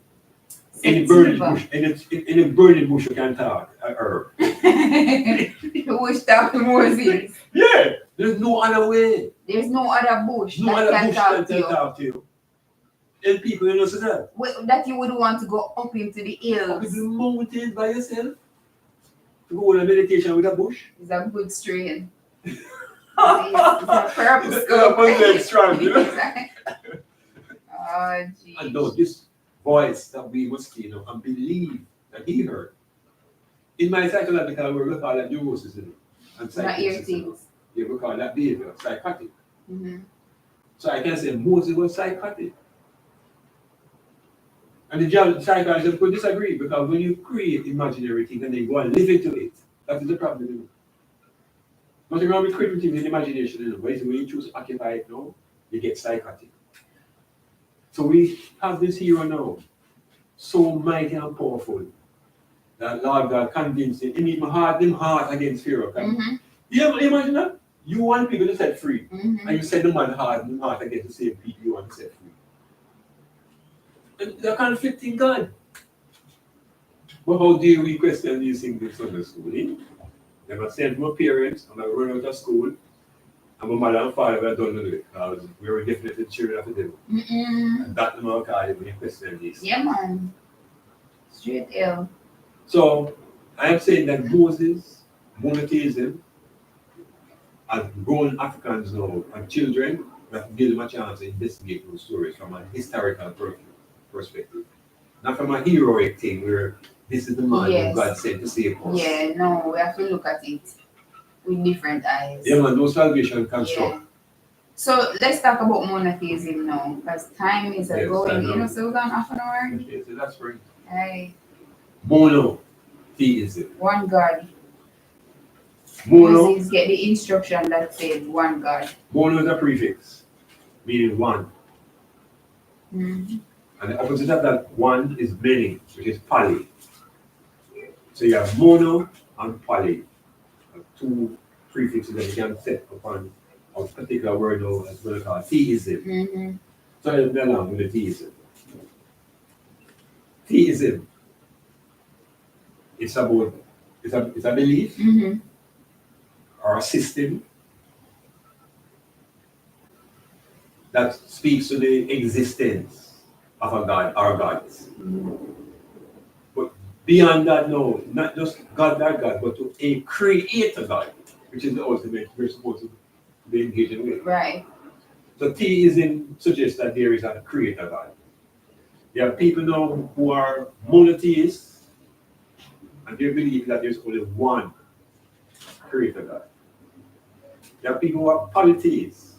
Speaker 1: in the burning bush, in the burning bush you can talk, herb.
Speaker 2: The bush talk to Moses.
Speaker 1: Yeah, there's no other way.
Speaker 2: There's no other bush
Speaker 1: No
Speaker 2: that
Speaker 1: other
Speaker 2: can
Speaker 1: bush
Speaker 2: talk
Speaker 1: that can talk to you. And people, you know, so that.
Speaker 2: That you would want to go up into the
Speaker 1: Up
Speaker 2: hills.
Speaker 1: in the mountain by yourself to go on a meditation with a bush.
Speaker 2: It's a good strain. It's a purpose.
Speaker 1: It's a purpose strong, you know?
Speaker 2: Oh, geez.
Speaker 1: And know this voice that we must hear, you know, and believe that he heard. In my psychological world, we call that neurosis, and
Speaker 2: Not ear things.
Speaker 1: Yeah, we call that behavior psychotic.
Speaker 2: Mm-hmm.
Speaker 1: So I can say Moses was psychotic. And the psychologists could disagree because when you create imaginary things and then go and live into it, that is the problem. You know? Nothing wrong with creating things in imagination, you know, but when you choose to occupy it now, you get psychotic. So we have this here and now, so mighty and powerful, that Lord God convinced him, even hard them heart against Pharaoh.
Speaker 2: Mm-hmm.
Speaker 1: You imagine that? You want people to set free,
Speaker 2: Mm-hmm.
Speaker 1: and you set the man hard against the same people you want to set free. And they're conflicting God. But how dare we question these things in Sunday school? Eh? They were sent from my parents, and I run out of school, and my mother and father were done with it because we were definitely children of the devil. And that's the more card when you question this.
Speaker 2: Yeah, man. Straight ill.
Speaker 1: So I am saying that Moses, monotheism, as grown Africans now and children, we have to give them a chance to investigate those stories from a historical perspective. Not from a heroic thing where this is the man who God sent to save us.
Speaker 2: Yeah, no, we have to look at it with different eyes.
Speaker 1: Yeah, man, no salvation can stop.
Speaker 2: So let's talk about monotheism now, because time is going. You know, so we're gone half an hour.
Speaker 1: Okay, so that's right.
Speaker 2: Hey.
Speaker 1: Monotheism.
Speaker 2: One God.
Speaker 1: Mono.
Speaker 2: Moses get the instruction that said one God.
Speaker 1: Mono is a prefix, meaning one.
Speaker 2: Mm-hmm.
Speaker 1: And the opposite of that one is many, which is poly. So you have mono and poly, two prefixes that you can set upon a particular word or as well called theism.
Speaker 2: Mm-hmm.
Speaker 1: So let's go along with the theism. Theism, it's a belief or a system that speaks to the existence of a God or gods. But beyond that, no, not just God or God, but to a creator God, which is the ultimate we're supposed to be engaging with.
Speaker 2: Right.
Speaker 1: So theism suggests that there is a creator God. There are people now who are monotheists, and they believe that there's only one creator God. There are people who are polytheists.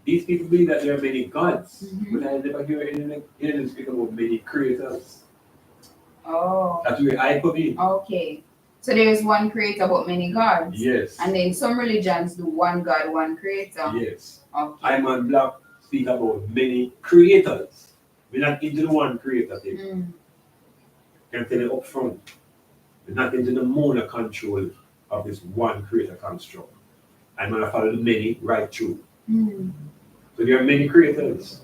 Speaker 1: These people believe that there are many gods, but I never hear anyone speak about many creators.
Speaker 2: Oh.
Speaker 1: That's where I come in.
Speaker 2: Okay. So there is one creator but many gods.
Speaker 1: Yes.
Speaker 2: And then some religions do one God, one creator.
Speaker 1: Yes.
Speaker 2: Okay.
Speaker 1: I'm on Black speak about many creators. We're not into the one creator thing. Can tell you up front. We're not into the mono control of this one creator construct. I'm gonna follow the many right through. So there are many creators.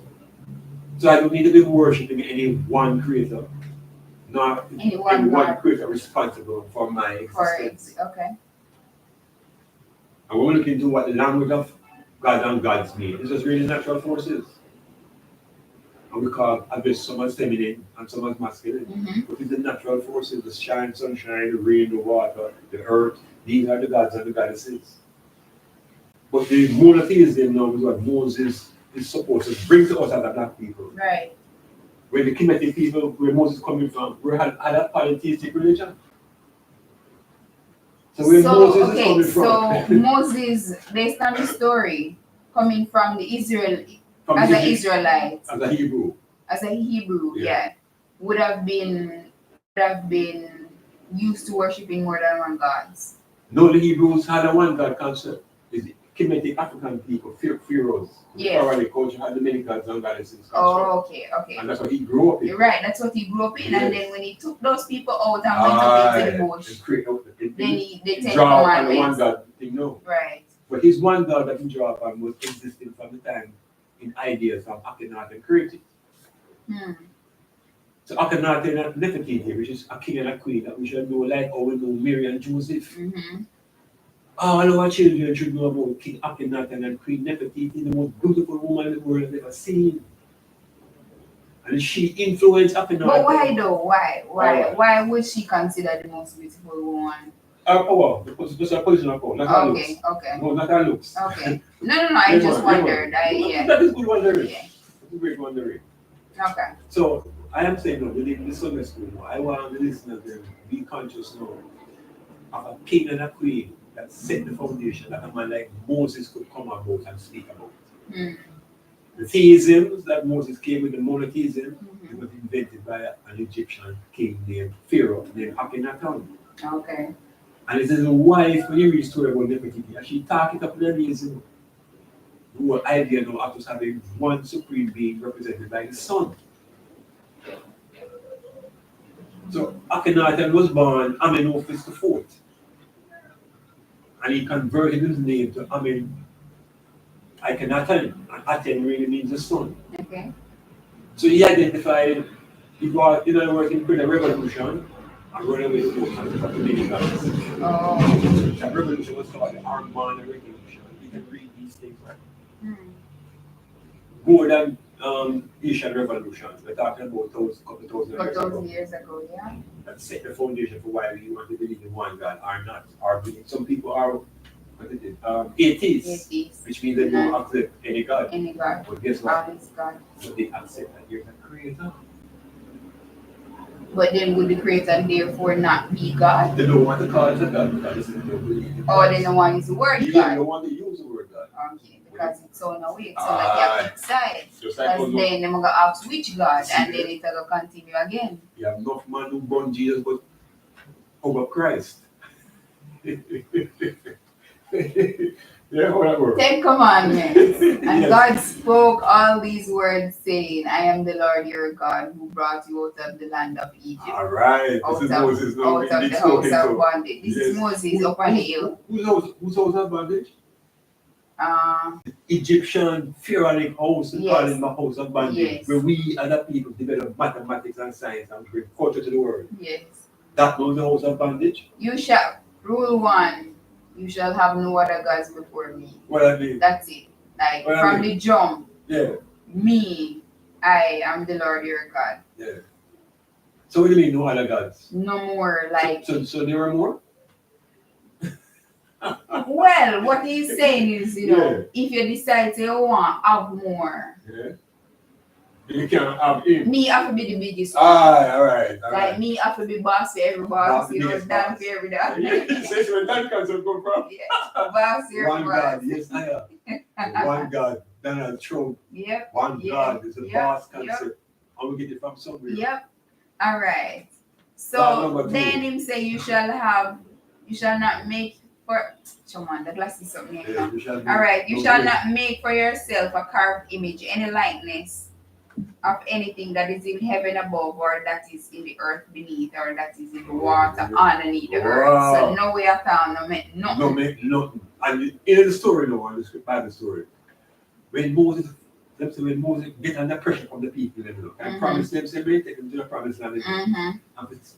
Speaker 1: So I don't need to be worshiping any one creator. Not any one creator responsible for my existence.
Speaker 2: Okay.
Speaker 1: And we're looking into what the language of God and gods mean. It's just really natural forces. And we call address some as feminine and some as masculine. What is the natural forces? The shine, sunshine, the rain, the water, the earth. These are the gods and the goddesses. But the monotheism now is what Moses is supposed to bring to us as a black people.
Speaker 2: Right.
Speaker 1: Where the Kemetic people, where Moses is coming from, we had a polytheistic religion. So where Moses is coming from.
Speaker 2: So Moses, based on the story, coming from the Israelite, as a Hebrew, would have been used to worshiping more than one gods.
Speaker 1: No, the Hebrews had a one God concept. Kemetic African people, pharaohs.
Speaker 2: Yes.
Speaker 1: Pharaoh culture had the many gods and goddesses.
Speaker 2: Oh, okay.
Speaker 1: And that's what he grew up in.
Speaker 2: Right, that's what he grew up in.
Speaker 1: Yes.
Speaker 2: And then when he took those people out and went up into the bush, then they Ten
Speaker 1: draw on the one
Speaker 2: Commandments.
Speaker 1: God thing, no.
Speaker 2: Right.
Speaker 1: But his one God that he drew upon was existing from the time in ideas from Akhenaten created. So Akhenaten and Nefertiti, which is a king and a queen that we should know, like how we know Mary and Joseph. All our children should know about King Akhenaten and Queen Nefertiti, the most beautiful woman the world has ever seen. And she influenced Akhenaten.
Speaker 2: But why though? Why would she consider the most beautiful woman?
Speaker 1: Her power, just her position of power, not her looks.
Speaker 2: Okay.
Speaker 1: No, not her looks.
Speaker 2: Okay. No, I just wondered. Yeah.
Speaker 1: That is good wondering.
Speaker 2: Yeah.
Speaker 1: That's a great wondering.
Speaker 2: Okay.
Speaker 1: So I am saying no, within the Sunday school now, I want the listeners to be conscious now of a king and a queen that set the foundation that a man like Moses could come about and speak about. The theism that Moses came with, the monotheism, it was invented by an Egyptian king named Pharaoh, named Akhenaten.
Speaker 2: Okay.
Speaker 1: And it is his wife, when you read the story about Nefertiti, and she talked it up in the reason the whole idea now of us having one supreme being represented by the sun. So Akhenaten was born Amenhotep IV. And he converted his name to Akhenaten. And Aten really means the sun.
Speaker 2: Okay.
Speaker 1: So he identified, he brought, in other words, he created a revolution and run away the boat and the many gods.
Speaker 2: Oh.
Speaker 1: That revolution was called the Armana Revolution. You can read these things, right? More than Asian revolution. We're talking about couple thousand
Speaker 2: years ago, yeah.
Speaker 1: That set the foundation for why we want to believe in one God or not. Or believe. Some people are atheists, which means they don't accept any God.
Speaker 2: Any God.
Speaker 1: But guess what?
Speaker 2: God is God.
Speaker 1: But they accept that there's a creator.
Speaker 2: But then would the creator therefore not be God?
Speaker 1: They don't want to call it a God because they don't believe in
Speaker 2: God. Or they don't want to use the word
Speaker 1: God.
Speaker 2: God.
Speaker 1: They don't want to use the word God.
Speaker 2: Okay, because it's so in a way. So like you have to decide.
Speaker 1: Just like
Speaker 2: because then they're going to ask which God and then it's going to continue again.
Speaker 1: You have enough man who born Jesus but over Christ. Yeah, whatever.
Speaker 2: 10 commandments. And
Speaker 1: Yes.
Speaker 2: God spoke all these words, saying, I am the Lord your God who brought you out of the land of Egypt.
Speaker 1: All right.
Speaker 2: Out
Speaker 1: This is
Speaker 2: of,
Speaker 1: Moses now.
Speaker 2: out of the house of bondage. This is Moses up on the hill.
Speaker 1: Whose house of bondage?
Speaker 2: Uh,
Speaker 1: Egyptian pharaonic house, we call
Speaker 2: Yes.
Speaker 1: it the house of bondage,
Speaker 2: Yes.
Speaker 1: where we other people develop mathematics and science and bring culture to the world.
Speaker 2: yes.
Speaker 1: That was the house of bondage.
Speaker 2: You shall, rule 1, you shall have no other gods before me.
Speaker 1: What I mean?
Speaker 2: That's it. Like
Speaker 1: What I
Speaker 2: from
Speaker 1: mean?
Speaker 2: the jump,
Speaker 1: Yeah,
Speaker 2: me, I am the Lord your God.
Speaker 1: yeah. So what do you mean no other gods?
Speaker 2: No more like.
Speaker 1: So there were more?
Speaker 2: Well, what he's saying is, if you decide to have more,
Speaker 1: Yeah. You can't have him.
Speaker 2: me have to be the biggest one.
Speaker 1: All right.
Speaker 2: Like me have to be boss for every boss,
Speaker 1: Not the biggest
Speaker 2: down
Speaker 1: boss.
Speaker 2: for every
Speaker 1: Yeah,
Speaker 2: dog.
Speaker 1: so where that concept come from?
Speaker 2: Yeah, boss for every
Speaker 1: One
Speaker 2: boss.
Speaker 1: God, yes, I am. One God, Donald Trump.
Speaker 2: Yep,
Speaker 1: One
Speaker 2: Yeah,
Speaker 1: God is a
Speaker 2: yep,
Speaker 1: boss
Speaker 2: yep.
Speaker 1: concept. And we get it from somewhere.
Speaker 2: yep. All right.
Speaker 1: Law
Speaker 2: So
Speaker 1: number 2.
Speaker 2: then him say you shall not make for. Come on, the glass is something.
Speaker 1: Yeah, we shall
Speaker 2: All right, you
Speaker 1: do
Speaker 2: shall
Speaker 1: it.
Speaker 2: not make for yourself a carved image, any likeness of anything that is in heaven above, or that is in the earth beneath, or that is in the water underneath the earth. So no way at all, no make nothing.
Speaker 1: No, make nothing. And in the story now, in the Bible story, when Moses get under pressure from the people, and promise them, say, they take them to the promised land. And it's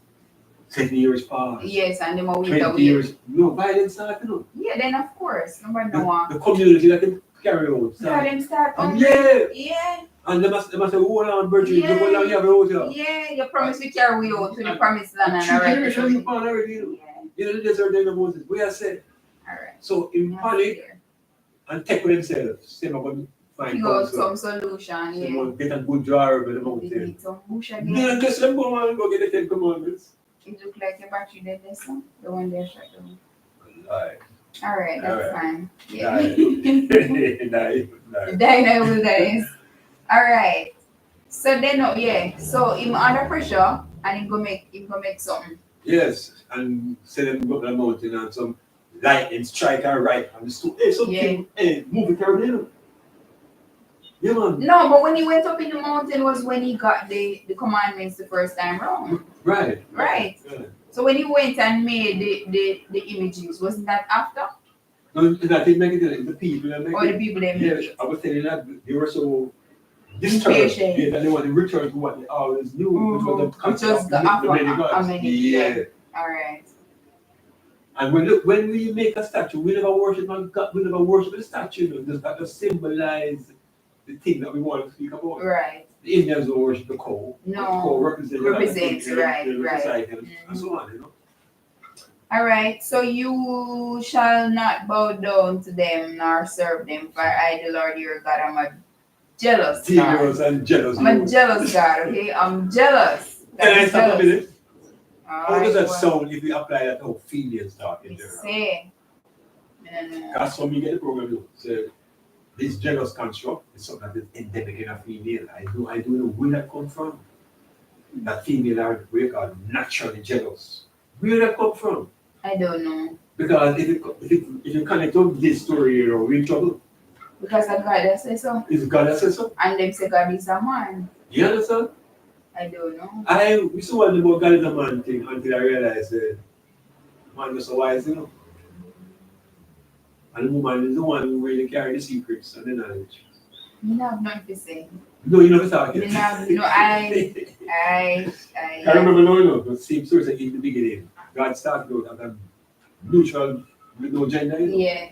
Speaker 1: 10 years past.
Speaker 2: Yes, and the more we
Speaker 1: 20 years. No, violence started.
Speaker 2: Yeah, then of course, nobody know what.
Speaker 1: The community that can carry on.
Speaker 2: Yeah, them start
Speaker 1: And
Speaker 2: hungry.
Speaker 1: yeah.
Speaker 2: Yeah.
Speaker 1: And they must say, hold on, Virgin,
Speaker 2: Yeah.
Speaker 1: hold on, you have a hotel.
Speaker 2: Yeah, you promise we carry we out to the promised land and
Speaker 1: 3
Speaker 2: alright.
Speaker 1: generations you found already,
Speaker 2: Yeah,
Speaker 1: the desert in Moses. We are said.
Speaker 2: alright.
Speaker 1: So in panic and take with themselves, say, I'm going to find
Speaker 2: Figure out
Speaker 1: counsel.
Speaker 2: some solution,
Speaker 1: Say,
Speaker 2: yeah.
Speaker 1: get a good jar of the
Speaker 2: We
Speaker 1: mountain.
Speaker 2: need some bush
Speaker 1: Then
Speaker 2: again.
Speaker 1: just let go and go get the 10 commandments.
Speaker 2: It look like your battery dead this one. The one there shut down.
Speaker 1: Lie.
Speaker 2: Alright, that's
Speaker 1: Alright.
Speaker 2: fine. Yeah.
Speaker 1: Lie.
Speaker 2: Die will dies. Alright. So then so him under pressure and him go make something.
Speaker 1: Yes, and send them go up the mountain and some lightning strike her right on the stool. Hey, something, hey, move it terribly, you know. Yeah, man.
Speaker 2: No, but when he went up in the mountain was when he got the commandments the first time round.
Speaker 1: Right.
Speaker 2: Right.
Speaker 1: Yeah.
Speaker 2: So when he went and made the images, wasn't that after?
Speaker 1: No, that didn't make it, the people that make
Speaker 2: Or the
Speaker 1: it.
Speaker 2: people that make
Speaker 1: Yeah,
Speaker 2: it?
Speaker 1: I was telling you that they were so disturbed.
Speaker 2: Impatient.
Speaker 1: Yeah, that they want to return to what they always knew, which was the
Speaker 2: Which
Speaker 1: concept
Speaker 2: was
Speaker 1: of
Speaker 2: the
Speaker 1: the many gods.
Speaker 2: yeah. Alright.
Speaker 1: And when we make a statue, we never worship God, we never worship the statue. You know, that just symbolize the thing that we want to speak about.
Speaker 2: Right.
Speaker 1: The Indians don't worship the cow.
Speaker 2: No.
Speaker 1: The cow represents
Speaker 2: right.
Speaker 1: and so on, you know.
Speaker 2: Alright, so you shall not bow down to them nor serve them, for I, the Lord your God, am a jealous God.
Speaker 1: Jealous and jealous.
Speaker 2: I'm a jealous God, okay? I'm jealous.
Speaker 1: Can I stop a minute? How does that
Speaker 2: Alright,
Speaker 1: sound if we apply that to how females talk in general?
Speaker 2: say.
Speaker 1: That's how we get the program. You. So this jealous construct is something that is endemic in a female. I don't know where that come from. That female are we are naturally jealous. Where that come from?
Speaker 2: I don't know.
Speaker 1: Because if you connect up this story, you know, we're in trouble.
Speaker 2: Because God that says so.
Speaker 1: Is God that says so?
Speaker 2: And them say God is a man.
Speaker 1: You understand?
Speaker 2: I don't know.
Speaker 1: We saw one about God is a man thing until I realized that man was so wise, you know. And the woman is the one who really carry the secrets and the knowledge.
Speaker 2: You have nothing to say.
Speaker 1: No, you never talk yet.
Speaker 2: I
Speaker 1: remember no, but same story like in the beginning. God started out as a neutral with no gender. You know?
Speaker 2: Yeah.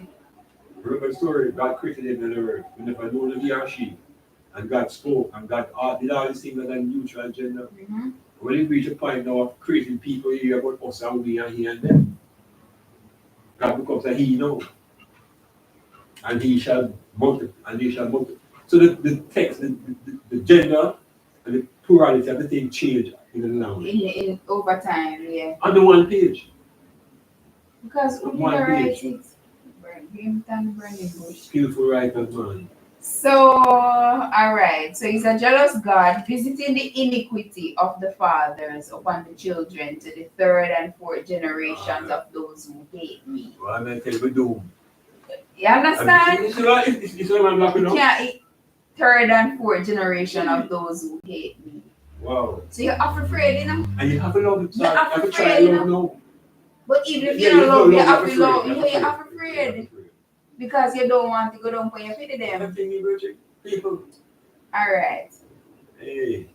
Speaker 1: Remember the story? God created him and the earth. We never know he or she. And God spoke and God did all these things as a neutral gender.
Speaker 2: Mm-hmm.
Speaker 1: When he reached a point now of creating people here about us and we and he and them, God becomes a he now. And he shall multiply, and he shall multiply. So the text, the gender and the plurality of the thing change in the language.
Speaker 2: In over time, yeah.
Speaker 1: On the one page.
Speaker 2: Because we
Speaker 1: One
Speaker 2: write
Speaker 1: page.
Speaker 2: it. Burning bush.
Speaker 1: Skillful writers, man.
Speaker 2: So, alright. So he's a jealous God, visiting the iniquity of the fathers upon the children to the third and fourth generations of those who hate me.
Speaker 1: Well, I'm going to tell you, doom.
Speaker 2: You understand?
Speaker 1: It's not black
Speaker 2: You
Speaker 1: enough.
Speaker 2: can't eat third and fourth generation of those who hate me.
Speaker 1: Wow.
Speaker 2: So you're afraid, you know?
Speaker 1: And you have to love it. So
Speaker 2: You're
Speaker 1: I have to
Speaker 2: afraid,
Speaker 1: try
Speaker 2: you
Speaker 1: love now.
Speaker 2: But even if
Speaker 1: Yeah,
Speaker 2: you don't love, you have
Speaker 1: afraid.
Speaker 2: to love.
Speaker 1: You're
Speaker 2: You're afraid. Because you don't want to go down for your pity them.
Speaker 1: Everything Virgin people.
Speaker 2: Alright.
Speaker 1: Hey.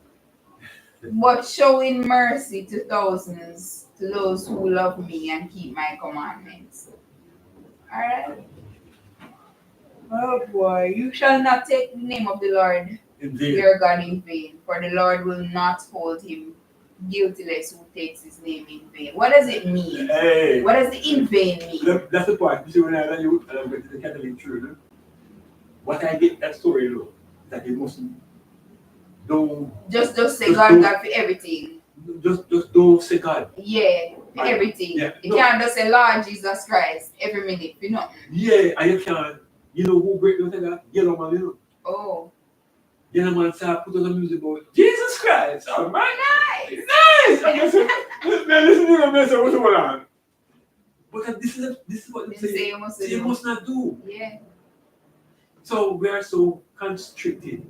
Speaker 2: But showing mercy to thousands, to those who love me and keep my commandments. Alright? Oh boy, you shall not take the name of the Lord
Speaker 1: Indeed.
Speaker 2: your God in vain, for the Lord will not hold him guiltless who takes his name in vain. What does it mean?
Speaker 1: Hey.
Speaker 2: What does the in vain mean?
Speaker 1: That's the part. You see, when I tell you, and I'm going to the Catholic church, what I get that story, though, that you must don't
Speaker 2: Just say
Speaker 1: just
Speaker 2: God,
Speaker 1: don't-
Speaker 2: God for everything.
Speaker 1: just don't say God.
Speaker 2: Yeah, for
Speaker 1: And-
Speaker 2: everything.
Speaker 1: yeah,
Speaker 2: You
Speaker 1: no.
Speaker 2: can't just say Lord Jesus Christ every minute, you know.
Speaker 1: Yeah, and you can't. You know who break the that? Yellow man, you know.
Speaker 2: Oh.
Speaker 1: Yellow man said, put on the music about Jesus Christ. All right.
Speaker 2: Nice.
Speaker 1: Nice. And I said, man, listen to me, what's going on? But this is what they
Speaker 2: Then say
Speaker 1: say.
Speaker 2: you must
Speaker 1: So you
Speaker 2: do.
Speaker 1: must not do.
Speaker 2: Yeah.
Speaker 1: So we are so constricted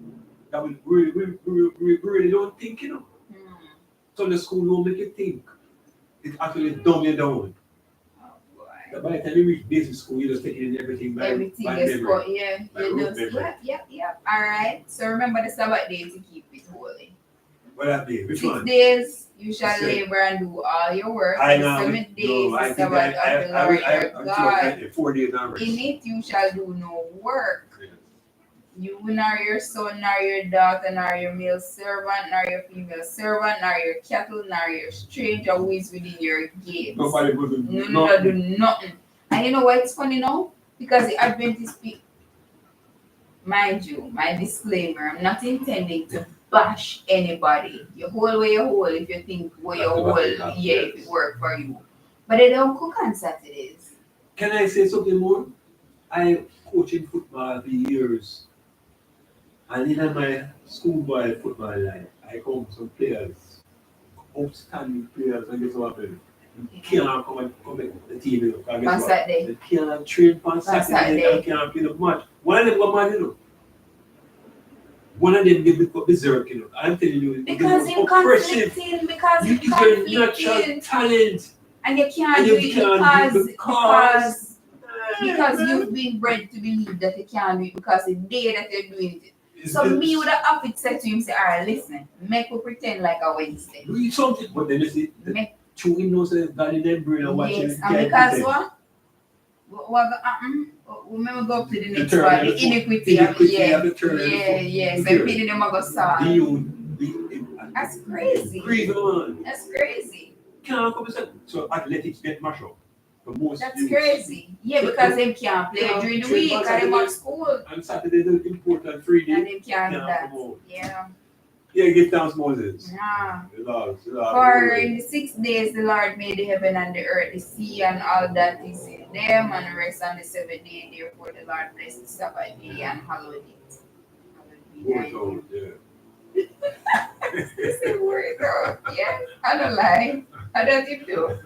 Speaker 1: that we really don't think, you know. So the school don't make you think. It actually dumb you down.
Speaker 2: Oh boy.
Speaker 1: That by the time you reach basic school, you just take in everything by
Speaker 2: Everything
Speaker 1: by
Speaker 2: is
Speaker 1: memory.
Speaker 2: for yeah.
Speaker 1: By
Speaker 2: You
Speaker 1: root
Speaker 2: just
Speaker 1: memory.
Speaker 2: yep. Alright. So remember the Sabbath day to keep it holy.
Speaker 1: What that mean? Which
Speaker 2: 6
Speaker 1: one?
Speaker 2: days you shall
Speaker 1: That's it.
Speaker 2: labor and do all your work.
Speaker 1: I
Speaker 2: The
Speaker 1: know.
Speaker 2: 7th day is
Speaker 1: I
Speaker 2: the
Speaker 1: think
Speaker 2: Sabbath of the Lord your God.
Speaker 1: 4 days hours.
Speaker 2: In it you shall do no work.
Speaker 1: Yeah.
Speaker 2: You nor your son, nor your daughter, nor your male servant, nor your female servant, nor your cattle, nor your stranger who is within your gates.
Speaker 1: Nobody will do
Speaker 2: No, do nothing. And you know why it's funny now? Because the Adventist people, mind you, my disclaimer, I'm not intending to bash anybody. You hold where you hold if you think where you hold, if it work for you. But they don't cook on Saturdays.
Speaker 1: Can I say something more? I coached in football for years. And in my schoolboy football life, I come some players, outstanding players, and guess what happened? You can't come at the team, you know.
Speaker 2: On
Speaker 1: Guess what?
Speaker 2: Saturday.
Speaker 1: They can't train on Saturday
Speaker 2: Saturday.
Speaker 1: and can't play the match. One of them got mad, you know. One of them get berserk, you know. I'm telling you,
Speaker 2: Because
Speaker 1: it
Speaker 2: him
Speaker 1: was oppressive.
Speaker 2: conflicting, because
Speaker 1: You
Speaker 2: him
Speaker 1: is your natural
Speaker 2: conflicting.
Speaker 1: talent.
Speaker 2: And you can't
Speaker 1: And
Speaker 2: do
Speaker 1: you
Speaker 2: it
Speaker 1: can't do it
Speaker 2: because you've been bred to believe that you can't do it because the day that you're doing it.
Speaker 1: It's-
Speaker 2: So
Speaker 1: it's-
Speaker 2: me would have it said to him, say, all right, listen, make we pretend like a Wednesday.
Speaker 1: Do it something, but then you see, the
Speaker 2: Make,
Speaker 1: two innocent God in their brain and watching
Speaker 2: yes,
Speaker 1: it.
Speaker 2: and because what when we go up to the next one, the iniquity of yeah, so pity them go solve. That's crazy.
Speaker 1: Breathe on.
Speaker 2: That's crazy.
Speaker 1: Can't come and so athletics get mashed up. The most
Speaker 2: That's
Speaker 1: youths.
Speaker 2: crazy. Yeah, because they can't play
Speaker 1: Yeah,
Speaker 2: during the
Speaker 1: train
Speaker 2: week
Speaker 1: on
Speaker 2: and they
Speaker 1: Saturday.
Speaker 2: at school.
Speaker 1: And Saturday the important 3 days.
Speaker 2: And they can't do that.
Speaker 1: come out.
Speaker 2: Yeah.
Speaker 1: Yeah, give thanks Moses.
Speaker 2: Yeah.
Speaker 1: The Lord.
Speaker 2: For in the 6 days the Lord made the heaven and the earth, the sea and all that is in them, and rest on the 7th day. Therefore the Lord blessed the Sabbath day and hallowed it. Hallowed be thy name. This is word though. Yeah, I don't lie. I don't even do.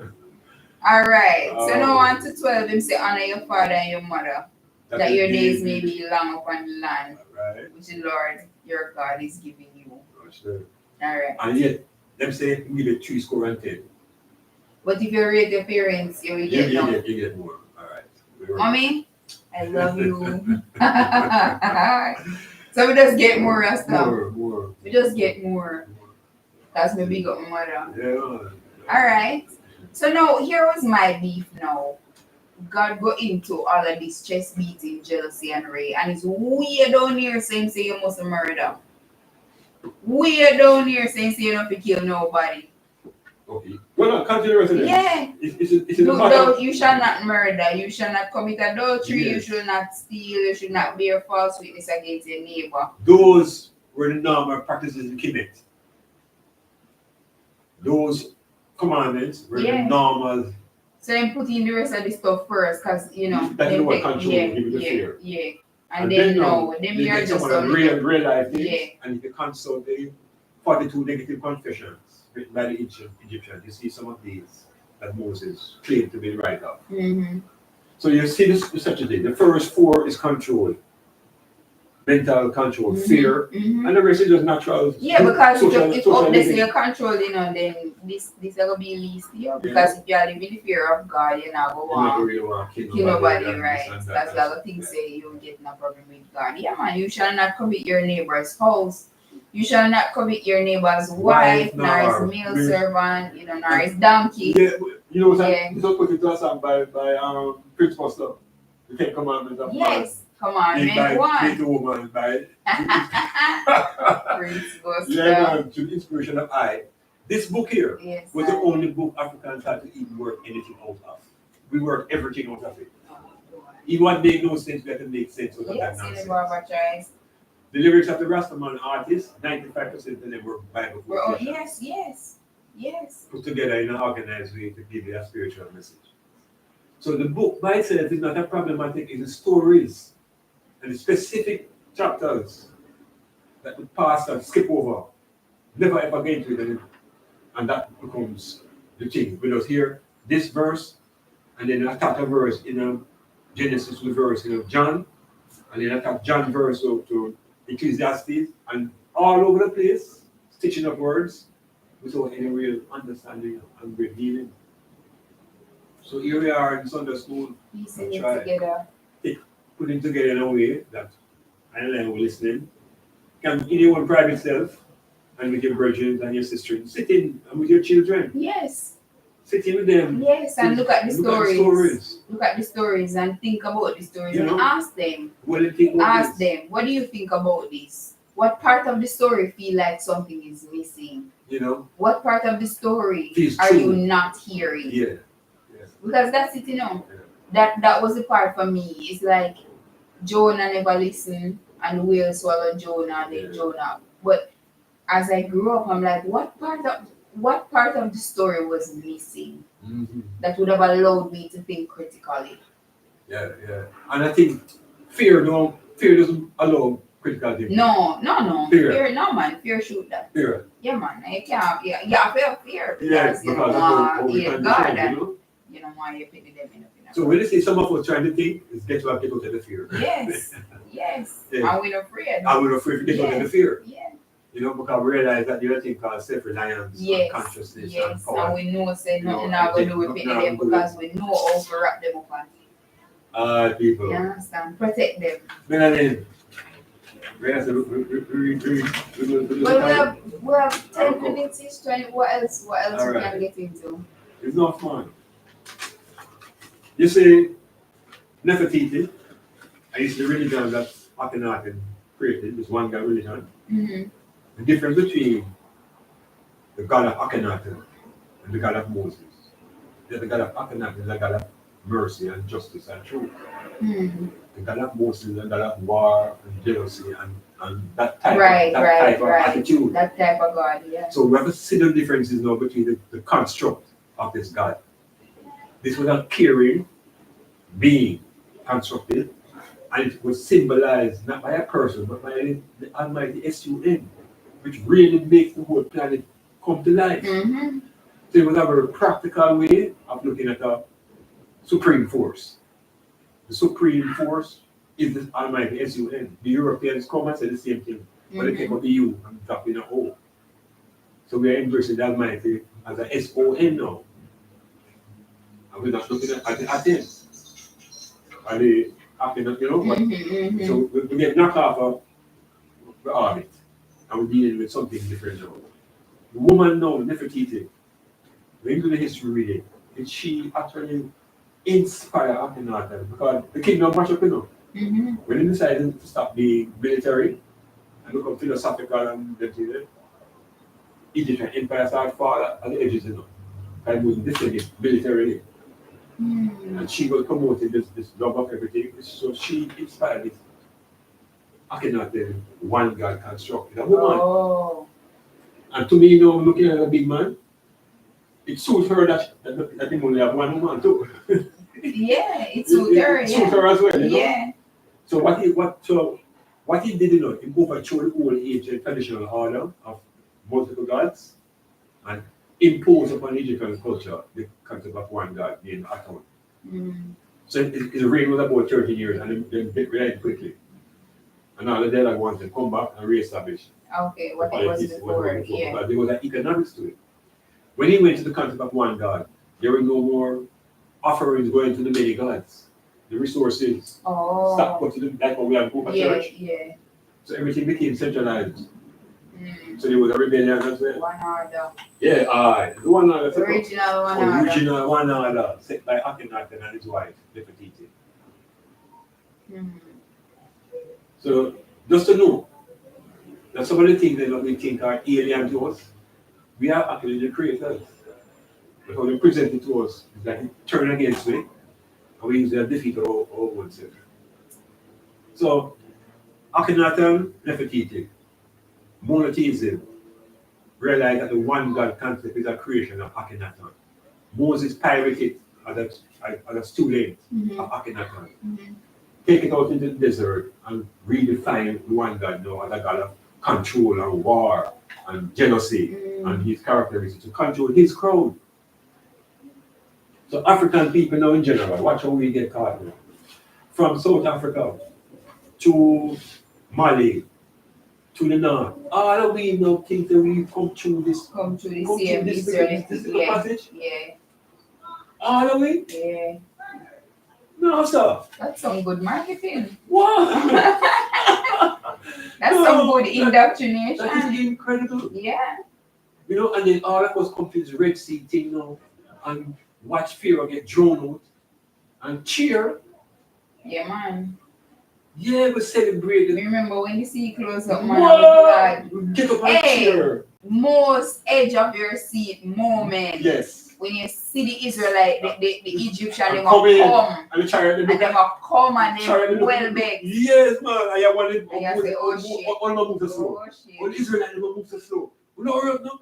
Speaker 2: Alright. So now on to 12, him say honor your father and your mother, that your days may be long upon the land,
Speaker 1: Right.
Speaker 2: which the Lord your God is giving you.
Speaker 1: Sure.
Speaker 2: Alright.
Speaker 1: And yet, them say give it 3 score and 10.
Speaker 2: But if you rate your parents, you will get no.
Speaker 1: You get more. Alright.
Speaker 2: Mommy, I love you. So we just get more of stuff.
Speaker 1: More.
Speaker 2: We just get more. That's my big up mother.
Speaker 1: Yeah.
Speaker 2: Alright. So now here was my beef now. God go into all of this chest beating, jealousy and rage, and it's way down here saying say you must murder. Way down here saying say you don't have to kill nobody.
Speaker 1: Okay. Well, continue with it.
Speaker 2: Yeah.
Speaker 1: It's in the matter.
Speaker 2: You shall not murder, you shall not commit adultery,
Speaker 1: Yes.
Speaker 2: you should not steal, you should not bear false witness against your neighbor.
Speaker 1: Those were the normal practices in Kemet. Those commandments were the normal.
Speaker 2: So then put in the rest of the stuff first, because you know
Speaker 1: That is what control give you the fear.
Speaker 2: Yeah. And then no, them you're just
Speaker 1: someone real life things, and if you consult the 42 negative confessions written by the Egyptians, you see some of these that Moses claimed to be right of.
Speaker 2: Mm-hmm.
Speaker 1: So you see this such a thing. The first 4 is control, mental control, fear, and the rest is just natural.
Speaker 2: Yeah, because if
Speaker 1: living.
Speaker 2: you're controlling, then this is gonna be least here. Because if you're living in fear of God, you're not gonna want to kill nobody, right? That's the other thing say you get no problem with God. Yeah, man, you shall not covet your neighbor's house. You shall not covet your neighbor's wife, nor his male servant, nor his donkey.
Speaker 1: Yeah, you know what I'm put it to us by Prince Foster. The 10 Commandments of
Speaker 2: Yes, commandment 1.
Speaker 1: The woman by
Speaker 2: Prince Foster.
Speaker 1: Yeah, man, to the inspiration of I. This book here was the only book Africans had to even work anything out of. We worked everything out of it. Even what made no sense, we had to make sense out of that nonsense. The lyrics of the Rastaman artists, 95% of them were Bible quotations.
Speaker 2: Yes.
Speaker 1: Put together in an organized way to give you a spiritual message. So the book by itself is not a problematic, it's the stories and the specific chapters that the pastor skip over, never ever get into it, and that becomes the thing. We just hear this verse, and then attack a verse in Genesis with verse in John, and then attack John verse to Ecclesiastes, and all over the place, stitching up words without any real understanding and great meaning. So here we are in Sunday school, putting together in a way that I and I were listening, can in your own private self and with your brethren and your sisters, sit in and with your children.
Speaker 2: Yes.
Speaker 1: Sit in with them.
Speaker 2: Yes, and look at the stories. Look at the stories and think about the stories and ask them.
Speaker 1: What do you think
Speaker 2: ask them, what do you think about this? What part of the story feel like something is missing? What part of the story are you not hearing?
Speaker 1: Yeah.
Speaker 2: Because that's it, That was the part for me. It's like Jonah never listened and whale swallowed Jonah and then Jonah. But as I grew up, I'm like, what part of the story was missing that would have allowed me to think critically?
Speaker 1: Yeah. And I think fear doesn't allow critical thinking.
Speaker 2: No. Fear, no man. Fear shoot that.
Speaker 1: Fear.
Speaker 2: Yeah, man. You can't. Yeah, fear.
Speaker 1: Yes,
Speaker 2: You
Speaker 1: because
Speaker 2: don't
Speaker 1: that's
Speaker 2: want
Speaker 1: what we
Speaker 2: to
Speaker 1: can
Speaker 2: God.
Speaker 1: do, you know?
Speaker 2: You don't want you to pity them in a
Speaker 1: So when you see some of us trying to think, it's get to get out of the fear.
Speaker 2: Yes.
Speaker 1: Yeah.
Speaker 2: And we're afraid.
Speaker 1: And we're afraid to get out of the fear.
Speaker 2: Yeah.
Speaker 1: You know, because we realize that the other thing called self-reliance and consciousness and power.
Speaker 2: And we know say nothing now we do with pity them because we know how to wrap them up on.
Speaker 1: People.
Speaker 2: You understand? Protect them.
Speaker 1: Melanie, we
Speaker 2: have 10 minutes each, 20. What else we can get into?
Speaker 1: It's not fun. You see, Nefertiti, I used to religion that Akhenaten created, this one God religion.
Speaker 2: Mm-hmm.
Speaker 1: The difference between the God of Akhenaten and the God of Moses. The God of Akhenaten is a God of mercy and justice and truth.
Speaker 2: Mm-hmm.
Speaker 1: The God of Moses is a God of war and jealousy and that type of attitude.
Speaker 2: That type of God, yeah.
Speaker 1: So we have to see the differences now between the construct of this God. This was a caring being constructed, and it was symbolized not by a person but by the Almighty S-U-N, which really makes the whole planet come to life.
Speaker 2: Mm-hmm.
Speaker 1: So it was a very practical way of looking at a supreme force. The supreme force is the Almighty S-U-N. The Europeans come and say the same thing, but they take out the U and drop in a O. So we are embracing the Almighty as a S-O-N now. And we're not looking at him. Are they acting up, you know? But, so we get knocked off of the orbit and we're dealing with something different now. The woman now, Nefertiti, when you do the history reading, did she actually inspire Akhenaten? Because the kingdom match up, you know. When they decided to stop being military and become philosophical and them, Egyptian empire started fall at the edges, you know. And was descending militarily. And she was promoting this love of everything. So she inspired this Akhenaten one God construct. A woman.
Speaker 2: Oh.
Speaker 1: And to me, you know, looking at a big man, it suits her that he only have one woman too.
Speaker 2: Yeah, it suits her.
Speaker 1: It suits her as well, you know?
Speaker 2: Yeah.
Speaker 1: So what he did, you know, he overthrew the whole ancient traditional order of multiple gods and imposed upon Egyptian culture the concept of one God named Aton. So his reign was about 30 years and then died quickly. And now the dead wanted to come back and re-establish.
Speaker 2: Okay, what it was before. Yeah.
Speaker 1: But there was an economics to it. When he went to the concept of one God, there were no more offerings going to the many gods. The resources stopped going to like what we have Book of Church.
Speaker 2: Yeah.
Speaker 1: So everything became centralized. So there was a rebellion as well.
Speaker 2: One order.
Speaker 1: Yeah, the one order.
Speaker 2: Original
Speaker 1: one order set by Akhenaten and his wife, Nefertiti. So just to know that some of the things that we think are alien to us, we are actually the creators. But how they present it to us is like it turn against it, and we use their defeat our own self. So Akhenaten, Nefertiti, monotheism, realize that the one God concept is a creation of Akhenaten. Moses pirated as a student of Akhenaten. Take it out into the desert and redefine the one God now as a God of control and war and jealousy and his characteristics to control his crowd. So African people now in general, watch how we get caught now. From South Africa to Mali to the north, all of we now think that we come through this passage.
Speaker 2: Yeah.
Speaker 1: All of we?
Speaker 2: Yeah.
Speaker 1: No, sir.
Speaker 2: That's some good marketing.
Speaker 1: What?
Speaker 2: That's some good indoctrination.
Speaker 1: That is incredible.
Speaker 2: Yeah.
Speaker 1: You know, and then all of us come to this Red Sea thing now and watch Pharaoh get drawn out and cheer.
Speaker 2: Yeah, man.
Speaker 1: Yeah, we celebrate.
Speaker 2: Remember when you see close up, man,
Speaker 1: get up and cheer.
Speaker 2: Most edge of your seat moment.
Speaker 1: Yes.
Speaker 2: When you see the Israelite, the Egyptian, they
Speaker 1: come
Speaker 2: and they come and they well big.
Speaker 1: Yes, man. I want to
Speaker 2: say, oh shit.
Speaker 1: All move so slow. All Israelite never move so slow. No.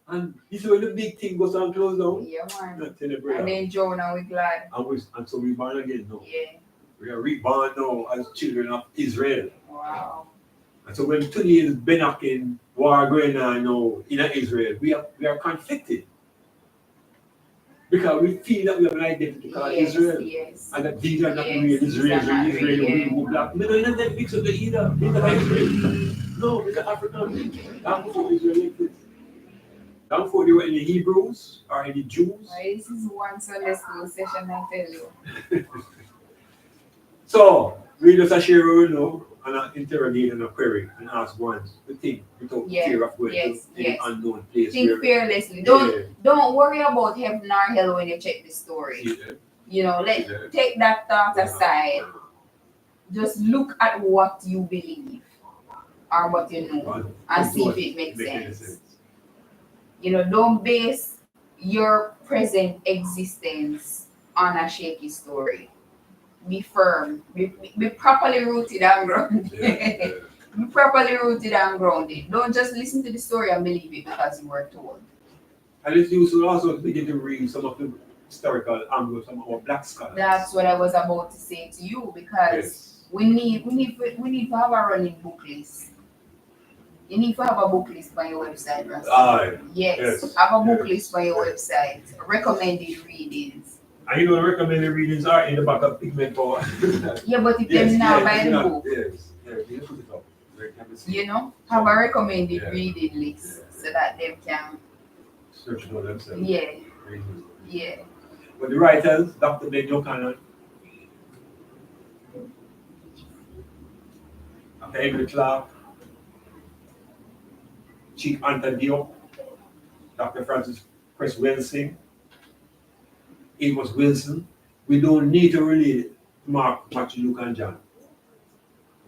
Speaker 1: And this is when the big thing goes on close down.
Speaker 2: Yeah, man.
Speaker 1: And
Speaker 2: then Jonah, we glad.
Speaker 1: And so we born again now.
Speaker 2: Yeah.
Speaker 1: We are reborn now as children of Israel.
Speaker 2: Wow.
Speaker 1: And so when today is Benakin war going on now in Israel, we are conflicted. Because we feel that we have an identity called Israel.
Speaker 2: Yes.
Speaker 1: And that these are not
Speaker 2: Yes,
Speaker 1: real
Speaker 2: these are not
Speaker 1: Israeli
Speaker 2: real.
Speaker 1: who black. No, no, that mix of the either. These are Israel. No, these are African. That's before Israel exists. Down for you any Hebrews or any Jews.
Speaker 2: This is one Sunday school session, I tell you.
Speaker 1: So we just share what we know and interrogate and query and ask ones to think without fear of going to any unknown place.
Speaker 2: Think fearlessly. Don't worry about heaven or hell when you check the story. You know, take that thought aside. Just look at what you believe or what you know and see if it makes sense. You know, don't base your present existence on a shaky story. Be firm. Be properly rooted and grounded. Be properly rooted and grounded. Don't just listen to the story and believe it because you were told.
Speaker 1: And it's useful also to begin to read some of the historical angles, some of our black scholars.
Speaker 2: That's what I was about to say to you because we need to have a running book list. You need to have a book list on your website, Russell. Yes. Have a book list on your website. Recommended readings.
Speaker 1: And you know the recommended readings are in the back of Pigment Power.
Speaker 2: Yeah, but if they're not by the book.
Speaker 1: You put it up.
Speaker 2: You know, have a recommended reading list so that they can
Speaker 1: search for themselves.
Speaker 2: Yeah.
Speaker 1: But the writers, Dr. Ben O'Connor, Dr. Henry Clark, Chief Anthony Diop, Dr. Francis Chris Wilson, Amos Wilson. We don't need to relate Mark, Matthew, Luke, and John.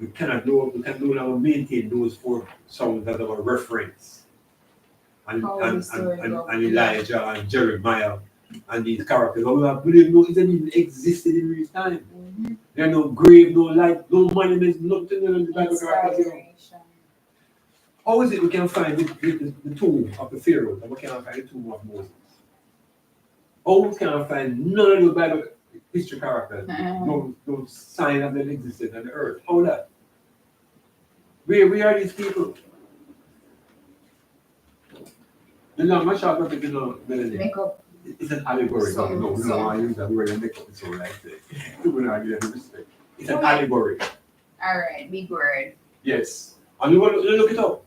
Speaker 1: We can no longer maintain those four songs as our reference. And Elijah and Jeremiah and these characters. We have believed no, it didn't even existed in real time.
Speaker 2: Mm-hmm.
Speaker 1: There are no grave, no light, no monuments, nothing in the Bible characters. How is it we can find the tomb of the Pharaoh and we cannot find the tomb of Moses? How can I find none of the Bible history characters? No sign of them existed on the earth. How that? Where are these people? The long and short of it, Melanie.
Speaker 2: Makeup.
Speaker 1: It's an allegory. No, I use that word and makeup. It's all right. We're not giving them respect. It's an allegory.
Speaker 2: All right, big word.
Speaker 1: Yes. And you want to look it up.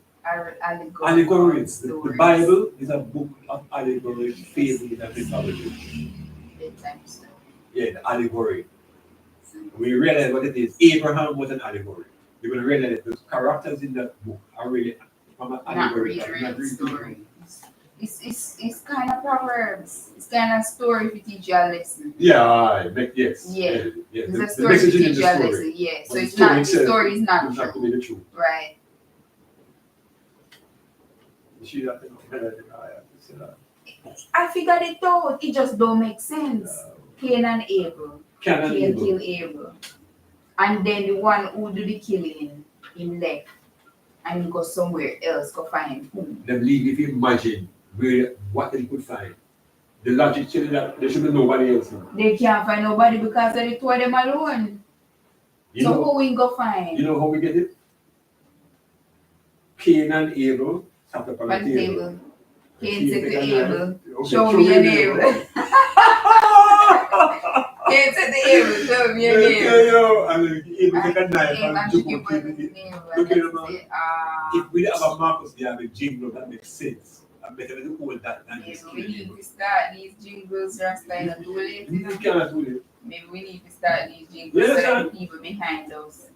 Speaker 1: Allegories. The Bible is a book of allegory, fables, and mythology.
Speaker 2: Bedtime story.
Speaker 1: Yeah, the allegory. When you realize what it is, Abraham was an allegory. You're going to realize that the characters in that book are really from an allegory.
Speaker 2: Not real story. It's kind of proverbs. It's kind of story to teach you a lesson.
Speaker 1: Yeah, yes.
Speaker 2: Yeah.
Speaker 1: It's
Speaker 2: a story to teach you a lesson. Yeah. So it's not, the story is not true.
Speaker 1: To be the truth.
Speaker 2: Right. I figured it out. It just don't make sense. Cain and Abel. Cain kill Abel. And then the one who do the killing, him left. And he go somewhere else, go find who.
Speaker 1: Them leave if you imagine what they could find. The logic tells that there should be nobody else.
Speaker 2: They can't find nobody because they two of them alone. So who we go find?
Speaker 1: You know how we get it? Cain and Abel sat up on the table.
Speaker 2: Cain said to Abel, show me your neighbor. Cain said to Abel, show me your neighbor.
Speaker 1: And then Abel took a knife and took look at him. If we have a Marcus, they have a jingle that makes sense. I'm better than all that.
Speaker 2: Maybe we need to start these jingles just like a do it. Maybe we need to start these jingles so that the people behind us.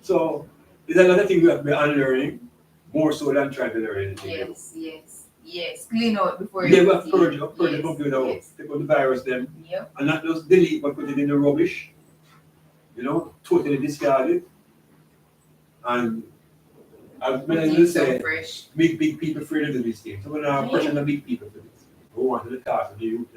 Speaker 1: So, is another thing we have to be unlearning more so than trying to learn anything.
Speaker 2: Yes. Clean out before
Speaker 1: you have purge the computer out, take out the virus then, and not just delete but put it in the rubbish, totally discard it. And as many say, make big people afraid of these things. So we're not pushing the big people for this. We want to talk to the youth.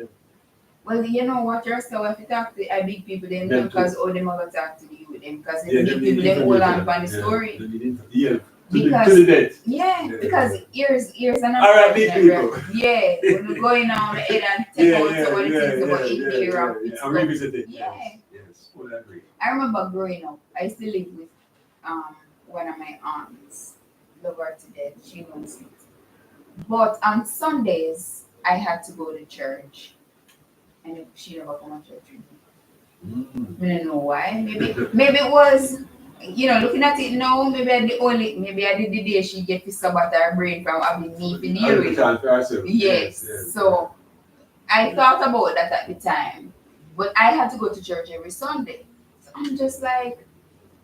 Speaker 2: Well, you know what, you're still have to talk to the big people then because all them are talk to the youth then because the big people them hold on the story. Because here's another
Speaker 1: alright, big people.
Speaker 2: When we're going on the head and take out some of the things about it here.
Speaker 1: And revisit it.
Speaker 2: Yes,
Speaker 1: fully agree.
Speaker 2: I remember growing up, I used to live with one of my aunts. Love her to death. She knows it. But on Sundays, I had to go to church. And she never come to church with me. I don't know why. Maybe it was, looking at it now, maybe I did the day she get to Sabbath her brain from having me for the Yes. So I thought about that at the time. But I had to go to church every Sunday. So I'm just like,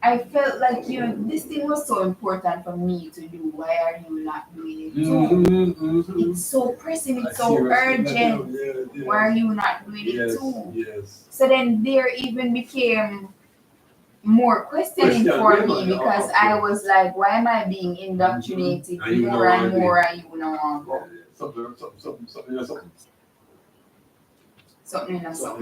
Speaker 2: I felt like, this thing was so important for me to do. Why are you not doing it too? It's so pressing, it's so urgent. Why are you not doing it too?
Speaker 1: Yes.
Speaker 2: So then there even became more questioning for me because I was like, why am I being indoctrinated more and more and you don't want to go? Something. So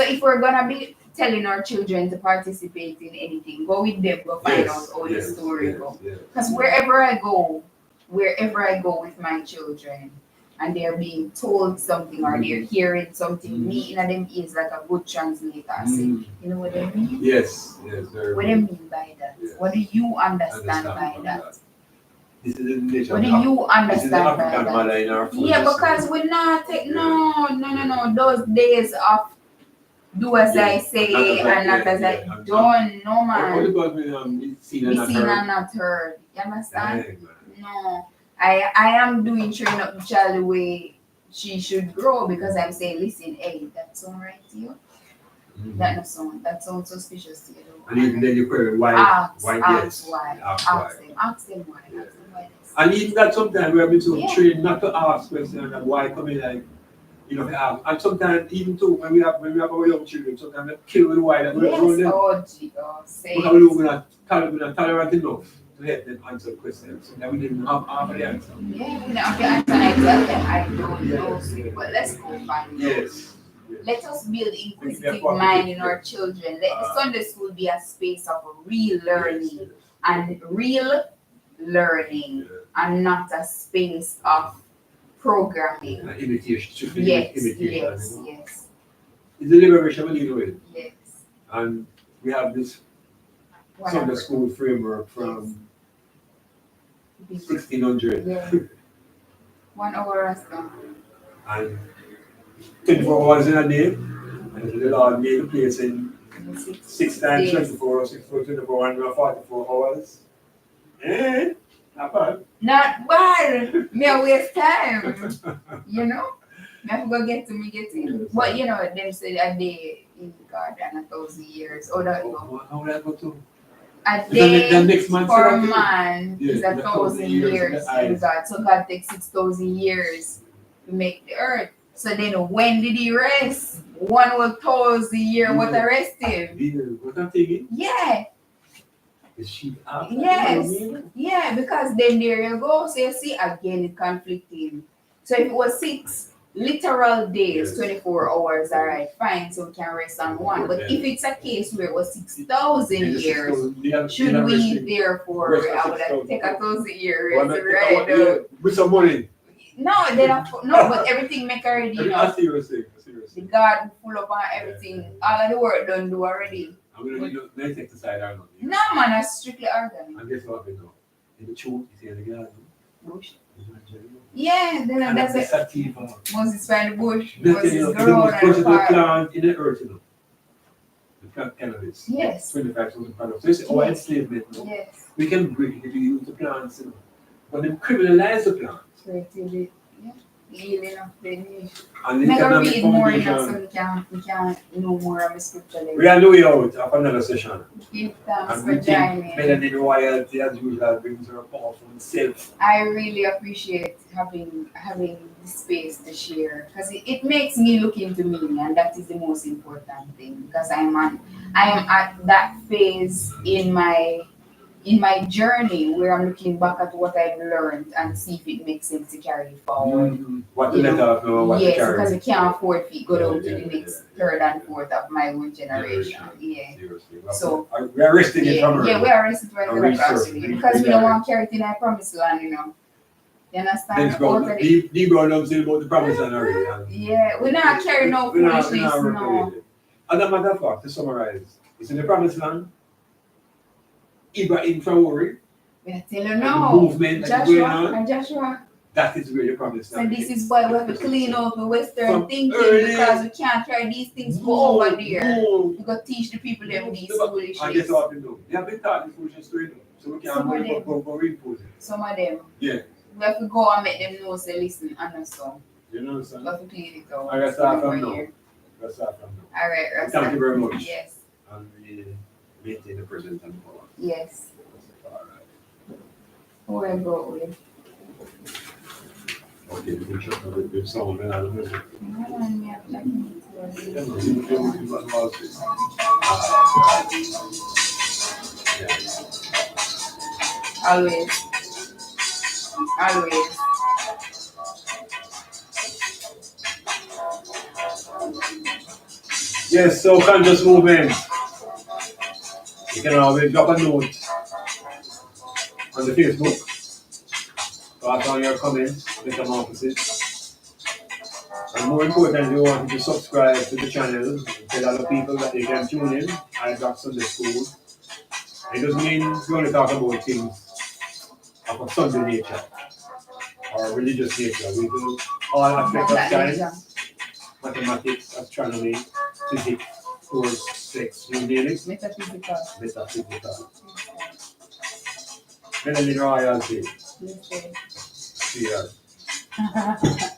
Speaker 2: if we're gonna be telling our children to participate in anything, go with them, go find out how the story goes. Because wherever I go with my children, and they're being told something or they're hearing something, me in them is like a good translator. Say, you know what I mean?
Speaker 1: Yes.
Speaker 2: What do you mean by that? Yes. What do you understand by that?
Speaker 1: This is the nature.
Speaker 2: What do you understand by
Speaker 1: that?
Speaker 2: Yeah, because we're not no. Those days of do as I say and not as I don't. No, man.
Speaker 1: What about me seen and
Speaker 2: not heard? You understand? No. I am doing train up the child the way she should grow because I'm saying, listen, hey, that sound right to you? That sounds suspicious to you.
Speaker 1: And even then you query why?
Speaker 2: Ask them why.
Speaker 1: Yeah. And even that sometimes we have been so trained not to ask questions and why come in like, to ask. And sometimes even too when we have our young children, sometimes they kill with why that we don't know them. Because we're not tolerant enough to help them answer questions. So that we didn't have half of the answer.
Speaker 2: Yeah, we don't have the answer and I tell them I don't know, but let's go find out.
Speaker 1: Yes.
Speaker 2: Let us build inquisitive mind in our children. Let the Sunday school be a space of real learning and real learning and not a space of programming.
Speaker 1: Imitation.
Speaker 2: Yes.
Speaker 1: It's the liberation we deal with.
Speaker 2: Yes.
Speaker 1: And we have this Sunday school framework from 1600.
Speaker 2: Yeah. 1 hour as well.
Speaker 1: And 24 hours in a day, and the Lord made the place in 6 times 24, 24, 144 hours. Not bad.
Speaker 2: Not bad. Me a waste time. I have to go get in. But them say a day in God and 1,000 years.
Speaker 1: How would I go to?
Speaker 2: A day for a man
Speaker 1: is
Speaker 2: 1,000 years in God. So God takes 6,000 years to make the earth. So then when did he rest? 1,000 years, what I rest him?
Speaker 1: What I'm thinking?
Speaker 2: Yeah.
Speaker 1: Is she up?
Speaker 2: Yes. Yeah, because then there you go. So you see again it conflicting. So if it was 6 literal days, 24 hours, all right, fine, so we can rest on one. But if it's a case where it was 6,000 years, should we therefore I would have take 1,000 years rest, right?
Speaker 1: With some money.
Speaker 2: No, but everything make already,
Speaker 1: I see what you're saying.
Speaker 2: The God full up on everything. All of the work done do already.
Speaker 1: I'm going to let's take the side out.
Speaker 2: No, man, that's strictly organic.
Speaker 1: And guess what we do? In the truth, you see the garden.
Speaker 2: Bush. Yeah, then that's it.
Speaker 1: Sativa.
Speaker 2: Moses find the bush.
Speaker 1: Moses grow and the plant in the earth, The plant cannabis.
Speaker 2: Yes.
Speaker 1: 25,000 products. So you say, enslavement.
Speaker 2: Yes.
Speaker 1: We can break it if we use the plants, But they criminalize the plants.
Speaker 2: Healing of the nation.
Speaker 1: And
Speaker 2: Never read more enough so we can know more of the scripture.
Speaker 1: We are way out of another session.
Speaker 2: Give thanks
Speaker 1: and
Speaker 2: for joining.
Speaker 1: Melanin royalty as usual brings her powerful self.
Speaker 2: I really appreciate having this space to share because it makes me look into me, and that is the most important thing because I am at that phase in my journey where I'm looking back at what I've learned and see if it makes sense to carry forward.
Speaker 1: What to let off know what to carry.
Speaker 2: Yes, because I can't afford to go down to the next third and fourth of my own generation. Yeah. So
Speaker 1: we are resting it from her.
Speaker 2: Yeah, we are resting right across because we don't want to carry it in our promised land, You understand?
Speaker 1: The grown up say about the promised land already.
Speaker 2: Yeah, we're not carrying no foolishness, no.
Speaker 1: As a matter of fact, to summarize, it's in the promised land. Ibrahim infraworry,
Speaker 2: I tell you
Speaker 1: and the
Speaker 2: now,
Speaker 1: movement that is going on,
Speaker 2: Joshua.
Speaker 1: that is where the problem is.
Speaker 2: And this is why we have to clean out the Western
Speaker 1: From
Speaker 2: thinking
Speaker 1: early-
Speaker 2: because we can't carry these things go over there. We got to teach the people them these
Speaker 1: And
Speaker 2: foolishness.
Speaker 1: guess what we do? They have been taught this foolishness to them. So we can't
Speaker 2: Some of
Speaker 1: go reinforce it.
Speaker 2: Some of them.
Speaker 1: Yeah.
Speaker 2: We have to go and make them know, say, listen, understand.
Speaker 1: You know what I'm
Speaker 2: We
Speaker 1: saying?
Speaker 2: have to clean it out.
Speaker 1: I guess start from
Speaker 2: Over
Speaker 1: now.
Speaker 2: here.
Speaker 1: Let's start from now.
Speaker 2: All right, Rasta.
Speaker 1: Thank you very much.
Speaker 2: Yes,
Speaker 1: And we maintain the present and power.
Speaker 2: yes.
Speaker 1: All right.
Speaker 2: Who I brought with?
Speaker 1: Okay, we can check out the sound and other music.
Speaker 2: Hold on, me, I'm checking it.
Speaker 1: Yeah, no, you can do about it. Yeah.
Speaker 2: Always. Always.
Speaker 1: Yes, so conscious movement. You can always drop a note on the Facebook. Pass on your comments, metamorphosis. And more importantly, we want you to subscribe to the channel and tell other people that they can tune in. Iblak Sundayschool. It doesn't mean we're going to talk about things of a Sunday nature or religious nature. We do all aspects of science, mathematics, astronomy, physics, sports, sex, you name it,
Speaker 2: Metaphysical.
Speaker 1: metaphysical. Melanin royalty.
Speaker 2: Listen.
Speaker 1: Cheers.